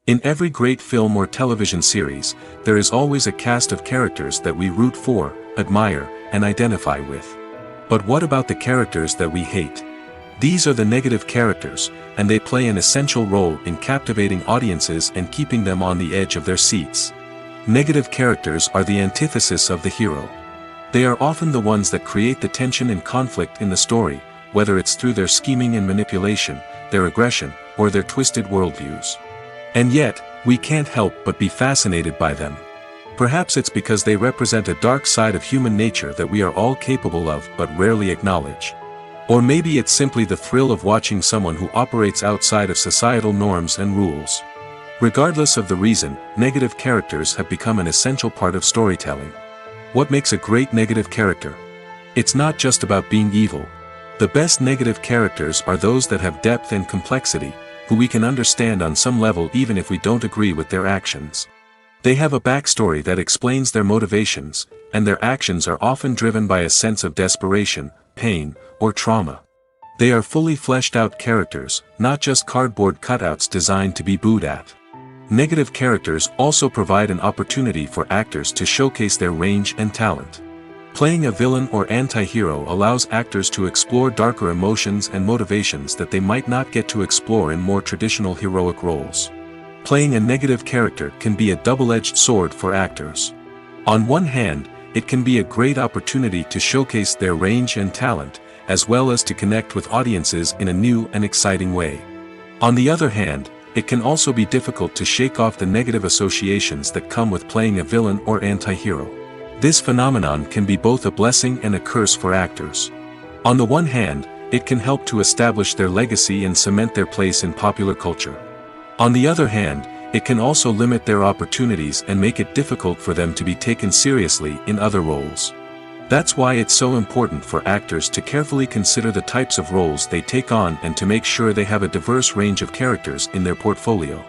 In every great film or television series, there is always a cast of characters that we root for, admire, and identify with. But what about the characters that we hate? These are the negative characters, and they play an essential role in captivating audiences and keeping them on the edge of their seats. Negative characters are the antithesis of the hero. They are often the ones that create the tension and conflict in the story, whether it's through their scheming and manipulation, their aggression, or their twisted worldviews. And yet, we can't help but be fascinated by them. Perhaps it's because they represent a dark side of human nature that we are all capable of but rarely acknowledge. Or maybe it's simply the thrill of watching someone who operates outside of societal norms and rules. Regardless of the reason, negative characters have become an essential part of storytelling. What makes a great negative character? It's not just about being evil. The best negative characters are those that have depth and complexity, who we can understand on some level even if we don't agree with their actions. They have a backstory that explains their motivations, and their actions are often driven by a sense of desperation, pain, or trauma. They are fully fleshed out characters, not just cardboard cutouts designed to be booed at. Negative characters also provide an opportunity for actors to showcase their range and talent. Playing a villain or anti-hero allows actors to explore darker emotions and motivations that they might not get to explore in more traditional heroic roles. Playing a negative character can be a double-edged sword for actors. On one hand, it can be a great opportunity to showcase their range and talent, as well as to connect with audiences in a new and exciting way. On the other hand, it can also be difficult to shake off the negative associations that come with playing a villain or anti-hero. This phenomenon can be both a blessing and a curse for actors. On the one hand, it can help to establish their legacy and cement their place in popular culture. On the other hand, it can also limit their opportunities and make it difficult for them to be taken seriously in other roles. That's why it's so important for actors to carefully consider the types of roles they take on and to make sure they have a diverse range of characters in their portfolio.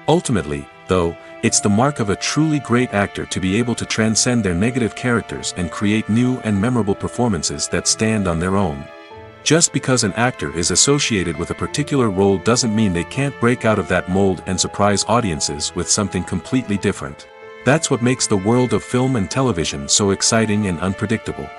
Ultimately, though, it's the mark of a truly great actor to be able to transcend their negative characters and create new and memorable performances that stand on their own. Just because an actor is associated with a particular role doesn't mean they can't break out of that mold and surprise audiences with something completely different. That's what makes the world of film and television so exciting and unpredictable.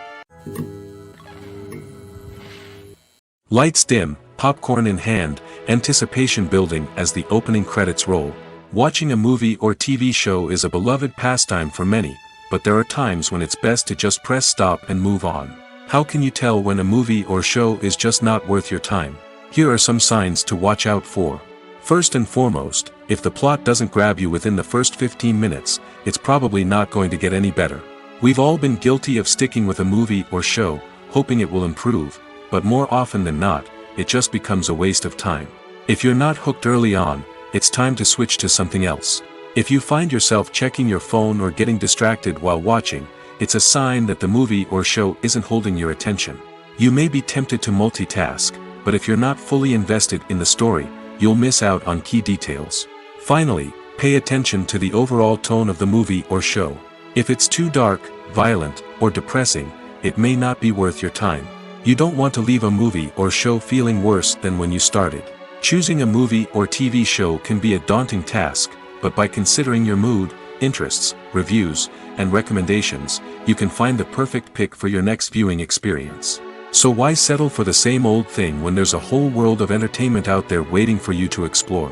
Lights dim, popcorn in hand, anticipation building as the opening credits roll. Watching a movie or TV show is a beloved pastime for many, but there are times when it's best to just press stop and move on. How can you tell when a movie or show is just not worth your time? Here are some signs to watch out for. First and foremost, if the plot doesn't grab you within the first 15 minutes, it's probably not going to get any better. We've all been guilty of sticking with a movie or show, hoping it will improve, but more often than not, it just becomes a waste of time. If you're not hooked early on, it's time to switch to something else. If you find yourself checking your phone or getting distracted while watching, it's a sign that the movie or show isn't holding your attention. You may be tempted to multitask, but if you're not fully invested in the story, you'll miss out on key details. Finally, pay attention to the overall tone of the movie or show. If it's too dark, violent, or depressing, it may not be worth your time. You don't want to leave a movie or show feeling worse than when you started. Choosing a movie or TV show can be a daunting task, but by considering your mood, interests, reviews, and recommendations, you can find the perfect pick for your next viewing experience. So why settle for the same old thing when there's a whole world of entertainment out there waiting for you to explore?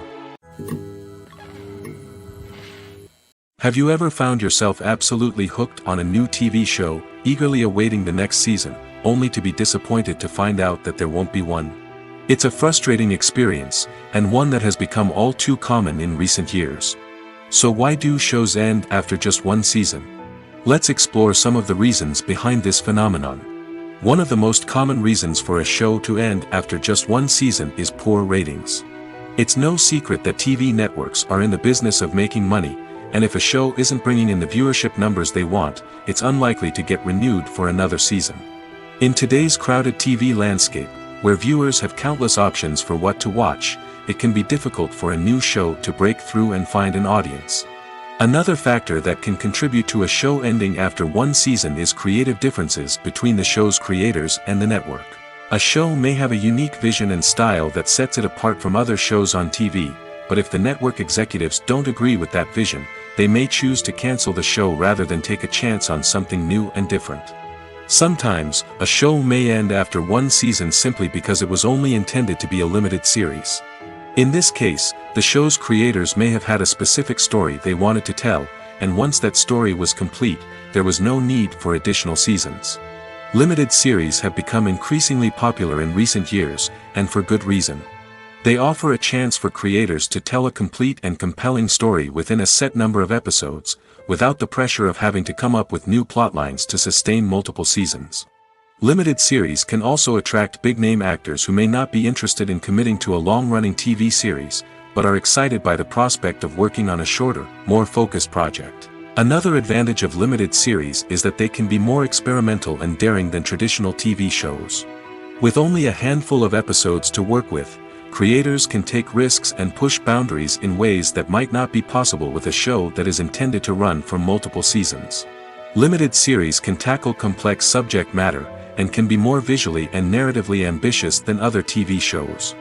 Have you ever found yourself absolutely hooked on a new TV show, eagerly awaiting the next season, only to be disappointed to find out that there won't be one? It's a frustrating experience, and one that has become all too common in recent years. So why do shows end after just one season? Let's explore some of the reasons behind this phenomenon. One of the most common reasons for a show to end after just one season is poor ratings. It's no secret that TV networks are in the business of making money, and if a show isn't bringing in the viewership numbers they want, it's unlikely to get renewed for another season. In today's crowded TV landscape, where viewers have countless options for what to watch, it can be difficult for a new show to break through and find an audience. Another factor that can contribute to a show ending after one season is creative differences between the show's creators and the network. A show may have a unique vision and style that sets it apart from other shows on TV, but if the network executives don't agree with that vision, they may choose to cancel the show rather than take a chance on something new and different. Sometimes, a show may end after one season simply because it was only intended to be a limited series. In this case, the show's creators may have had a specific story they wanted to tell, and once that story was complete, there was no need for additional seasons. Limited series have become increasingly popular in recent years, and for good reason. They offer a chance for creators to tell a complete and compelling story within a set number of episodes, without the pressure of having to come up with new plotlines to sustain multiple seasons. Limited series can also attract big-name actors who may not be interested in committing to a long-running TV series, but are excited by the prospect of working on a shorter, more focused project. Another advantage of limited series is that they can be more experimental and daring than traditional TV shows. With only a handful of episodes to work with, creators can take risks and push boundaries in ways that might not be possible with a show that is intended to run for multiple seasons. Limited series can tackle complex subject matter, and can be more visually and narratively ambitious than other TV shows.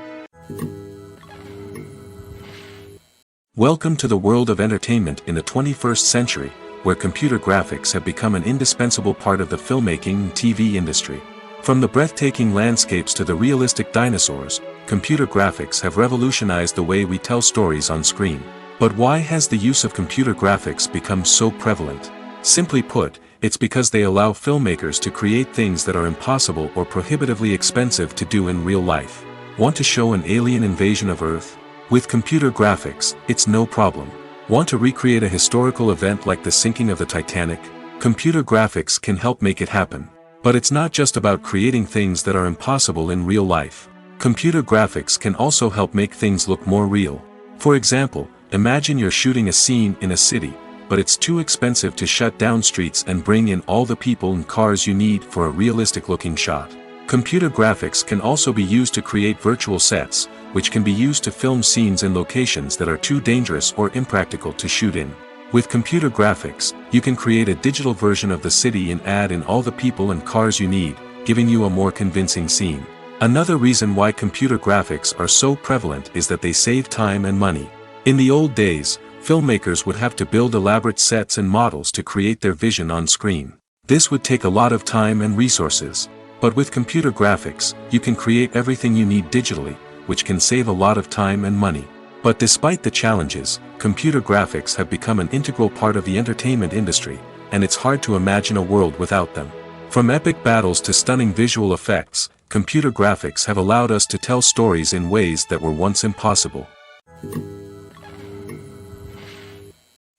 Welcome to the world of entertainment in the 21st century, where computer graphics have become an indispensable part of the filmmaking and TV industry. From the breathtaking landscapes to the realistic dinosaurs, computer graphics have revolutionized the way we tell stories on screen. But why has the use of computer graphics become so prevalent? Simply put, it's because they allow filmmakers to create things that are impossible or prohibitively expensive to do in real life. Want to show an alien invasion of Earth? With computer graphics, it's no problem. Want to recreate a historical event like the sinking of the Titanic? Computer graphics can help make it happen. But it's not just about creating things that are impossible in real life. Computer graphics can also help make things look more real. For example, imagine you're shooting a scene in a city, but it's too expensive to shut down streets and bring in all the people and cars you need for a realistic-looking shot. Computer graphics can also be used to create virtual sets, which can be used to film scenes in locations that are too dangerous or impractical to shoot in. With computer graphics, you can create a digital version of the city and add in all the people and cars you need, giving you a more convincing scene. Another reason why computer graphics are so prevalent is that they save time and money. In the old days, filmmakers would have to build elaborate sets and models to create their vision on screen. This would take a lot of time and resources. But with computer graphics, you can create everything you need digitally, which can save a lot of time and money. But despite the challenges, computer graphics have become an integral part of the entertainment industry, and it's hard to imagine a world without them. From epic battles to stunning visual effects, computer graphics have allowed us to tell stories in ways that were once impossible.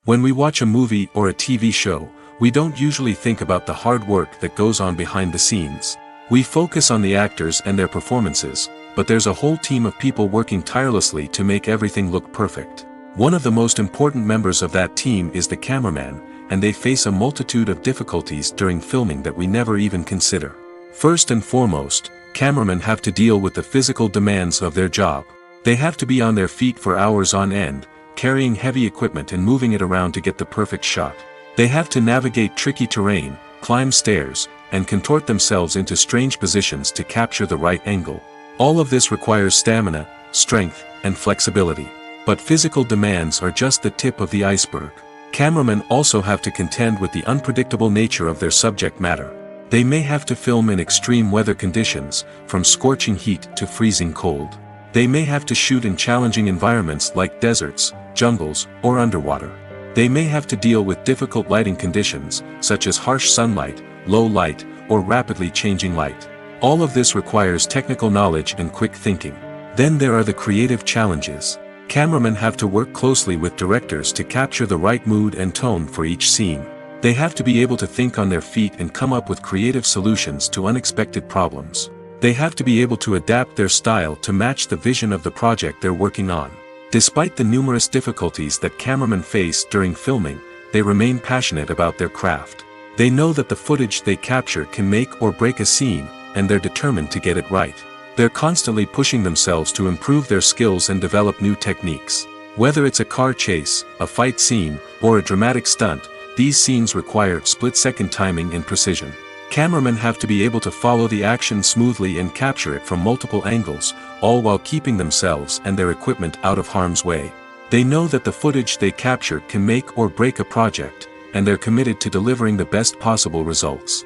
When we watch a movie or a TV show, we don't usually think about the hard work that goes on behind the scenes. We focus on the actors and their performances, but there's a whole team of people working tirelessly to make everything look perfect. One of the most important members of that team is the cameraman, and they face a multitude of difficulties during filming that we never even consider. First and foremost, cameramen have to deal with the physical demands of their job. They have to be on their feet for hours on end, carrying heavy equipment and moving it around to get the perfect shot. They have to navigate tricky terrain, climb stairs, and contort themselves into strange positions to capture the right angle. All of this requires stamina, strength, and flexibility. But physical demands are just the tip of the iceberg. Cameramen also have to contend with the unpredictable nature of their subject matter. They may have to film in extreme weather conditions, from scorching heat to freezing cold. They may have to shoot in challenging environments like deserts, jungles, or underwater. They may have to deal with difficult lighting conditions, such as harsh sunlight, low light, or rapidly changing light. All of this requires technical knowledge and quick thinking. Then there are the creative challenges. Cameramen have to work closely with directors to capture the right mood and tone for each scene. They have to be able to think on their feet and come up with creative solutions to unexpected problems. They have to be able to adapt their style to match the vision of the project they're working on. Despite the numerous difficulties that cameramen face during filming, they remain passionate about their craft. They know that the footage they capture can make or break a scene, and they're determined to get it right. They're constantly pushing themselves to improve their skills and develop new techniques. Whether it's a car chase, a fight scene, or a dramatic stunt, these scenes require split-second timing and precision. Cameramen have to be able to follow the action smoothly and capture it from multiple angles, all while keeping themselves and their equipment out of harm's way. They know that the footage they capture can make or break a project, and they're committed to delivering the best possible results.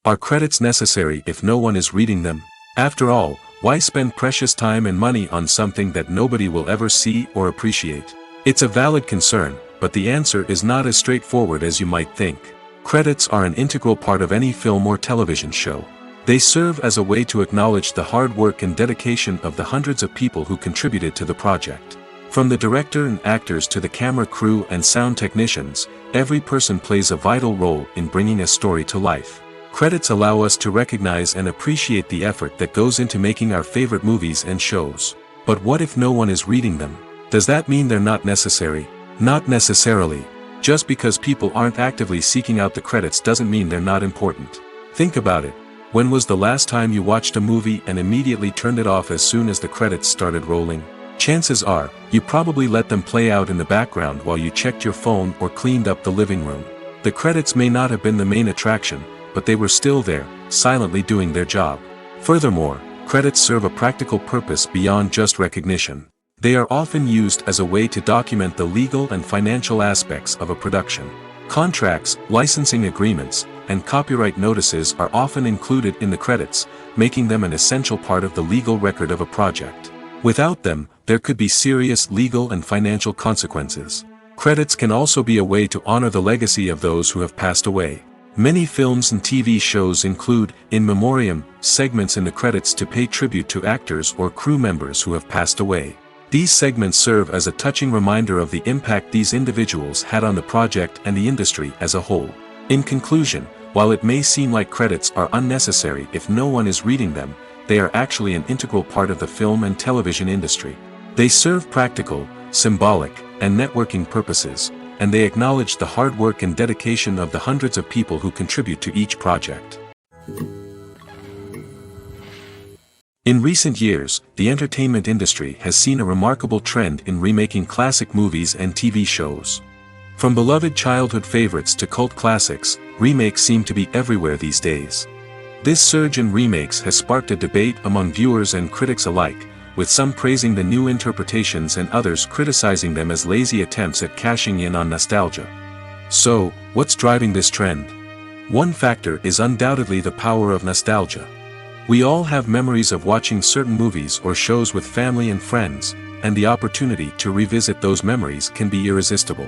Are credits necessary if no one is reading them? After all, why spend precious time and money on something that nobody will ever see or appreciate? It's a valid concern, but the answer is not as straightforward as you might think. Credits are an integral part of any film or television show. They serve as a way to acknowledge the hard work and dedication of the hundreds of people who contributed to the project. From the director and actors to the camera crew and sound technicians, every person plays a vital role in bringing a story to life. Credits allow us to recognize and appreciate the effort that goes into making our favorite movies and shows. But what if no one is reading them? Does that mean they're not necessary? Not necessarily. Just because people aren't actively seeking out the credits doesn't mean they're not important. Think about it. When was the last time you watched a movie and immediately turned it off as soon as the credits started rolling? Chances are, you probably let them play out in the background while you checked your phone or cleaned up the living room. The credits may not have been the main attraction, but they were still there, silently doing their job. Furthermore, credits serve a practical purpose beyond just recognition. They are often used as a way to document the legal and financial aspects of a production. Contracts, licensing agreements, and copyright notices are often included in the credits, making them an essential part of the legal record of a project. Without them, there could be serious legal and financial consequences. Credits can also be a way to honor the legacy of those who have passed away. Many films and TV shows include, in memoriam, segments in the credits to pay tribute to actors or crew members who have passed away. These segments serve as a touching reminder of the impact these individuals had on the project and the industry as a whole. In conclusion, while it may seem like credits are unnecessary if no one is reading them, they are actually an integral part of the film and television industry. They serve practical, symbolic, and networking purposes, and they acknowledge the hard work and dedication of the hundreds of people who contribute to each project. In recent years, the entertainment industry has seen a remarkable trend in remaking classic movies and TV shows. From beloved childhood favorites to cult classics, remakes seem to be everywhere these days. This surge in remakes has sparked a debate among viewers and critics alike, with some praising the new interpretations and others criticizing them as lazy attempts at cashing in on nostalgia. So, what's driving this trend? One factor is undoubtedly the power of nostalgia. We all have memories of watching certain movies or shows with family and friends, and the opportunity to revisit those memories can be irresistible.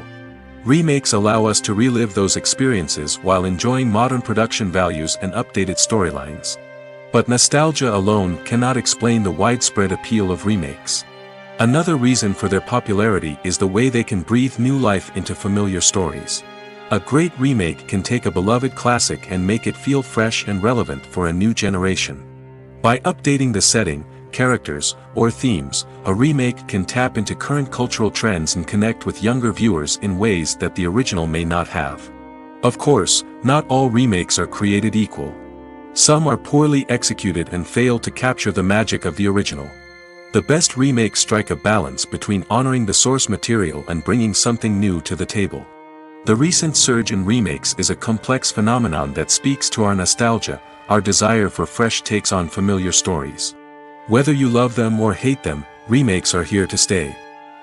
Remakes allow us to relive those experiences while enjoying modern production values and updated storylines. But nostalgia alone cannot explain the widespread appeal of remakes. Another reason for their popularity is the way they can breathe new life into familiar stories. A great remake can take a beloved classic and make it feel fresh and relevant for a new generation. By updating the setting, characters, or themes, a remake can tap into current cultural trends and connect with younger viewers in ways that the original may not have. Of course, not all remakes are created equal. Some are poorly executed and fail to capture the magic of the original. The best remakes strike a balance between honoring the source material and bringing something new to the table. The recent surge in remakes is a complex phenomenon that speaks to our nostalgia, our desire for fresh takes on familiar stories. Whether you love them or hate them, remakes are here to stay.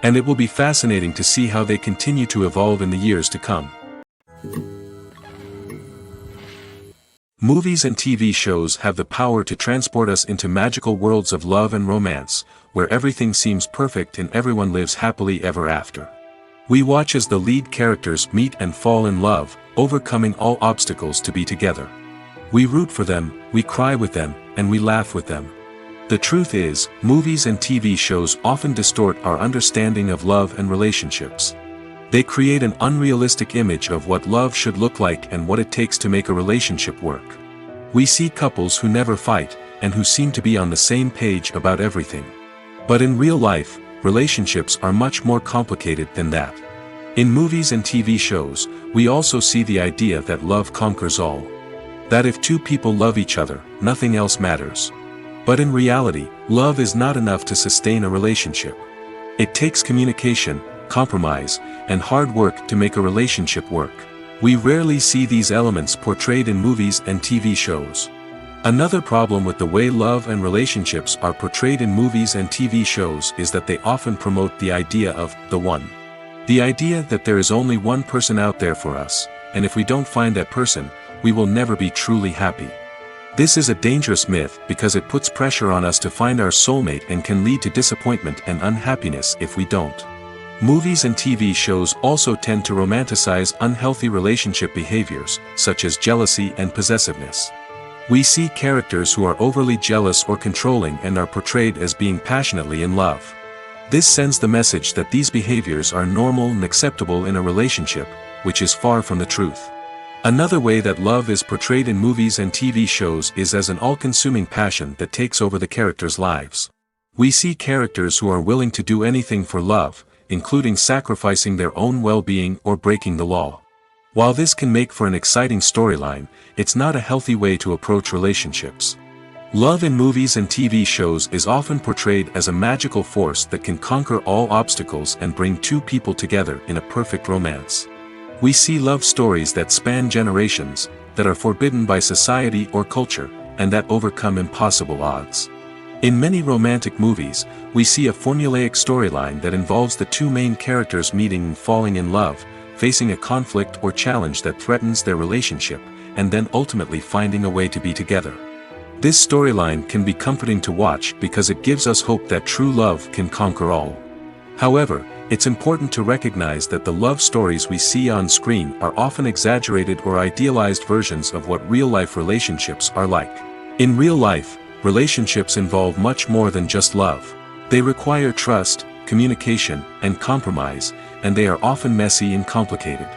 And it will be fascinating to see how they continue to evolve in the years to come. Movies and TV shows have the power to transport us into magical worlds of love and romance, where everything seems perfect and everyone lives happily ever after. We watch as the lead characters meet and fall in love, overcoming all obstacles to be together. We root for them, we cry with them, and we laugh with them. The truth is, movies and TV shows often distort our understanding of love and relationships. They create an unrealistic image of what love should look like and what it takes to make a relationship work. We see couples who never fight, and who seem to be on the same page about everything. But in real life, relationships are much more complicated than that. In movies and TV shows, we also see the idea that love conquers all. That if two people love each other, nothing else matters. But in reality, love is not enough to sustain a relationship. It takes communication, compromise, and hard work to make a relationship work. We rarely see these elements portrayed in movies and TV shows. Another problem with the way love and relationships are portrayed in movies and TV shows is that they often promote the idea of the one. The idea that there is only one person out there for us, and if we don't find that person, we will never be truly happy. This is a dangerous myth because it puts pressure on us to find our soulmate and can lead to disappointment and unhappiness if we don't. Movies and TV shows also tend to romanticize unhealthy relationship behaviors, such as jealousy and possessiveness. We see characters who are overly jealous or controlling and are portrayed as being passionately in love. This sends the message that these behaviors are normal and acceptable in a relationship, which is far from the truth. Another way that love is portrayed in movies and TV shows is as an all-consuming passion that takes over the characters' lives. We see characters who are willing to do anything for love, including sacrificing their own well-being or breaking the law. While this can make for an exciting storyline, it's not a healthy way to approach relationships. Love in movies and TV shows is often portrayed as a magical force that can conquer all obstacles and bring two people together in a perfect romance. We see love stories that span generations, that are forbidden by society or culture, and that overcome impossible odds. In many romantic movies, we see a formulaic storyline that involves the two main characters meeting and falling in love, facing a conflict or challenge that threatens their relationship, and then ultimately finding a way to be together. This storyline can be comforting to watch because it gives us hope that true love can conquer all. However, it's important to recognize that the love stories we see on screen are often exaggerated or idealized versions of what real-life relationships are like. In real life, relationships involve much more than just love. They require trust, communication, and compromise, and they are often messy and complicated.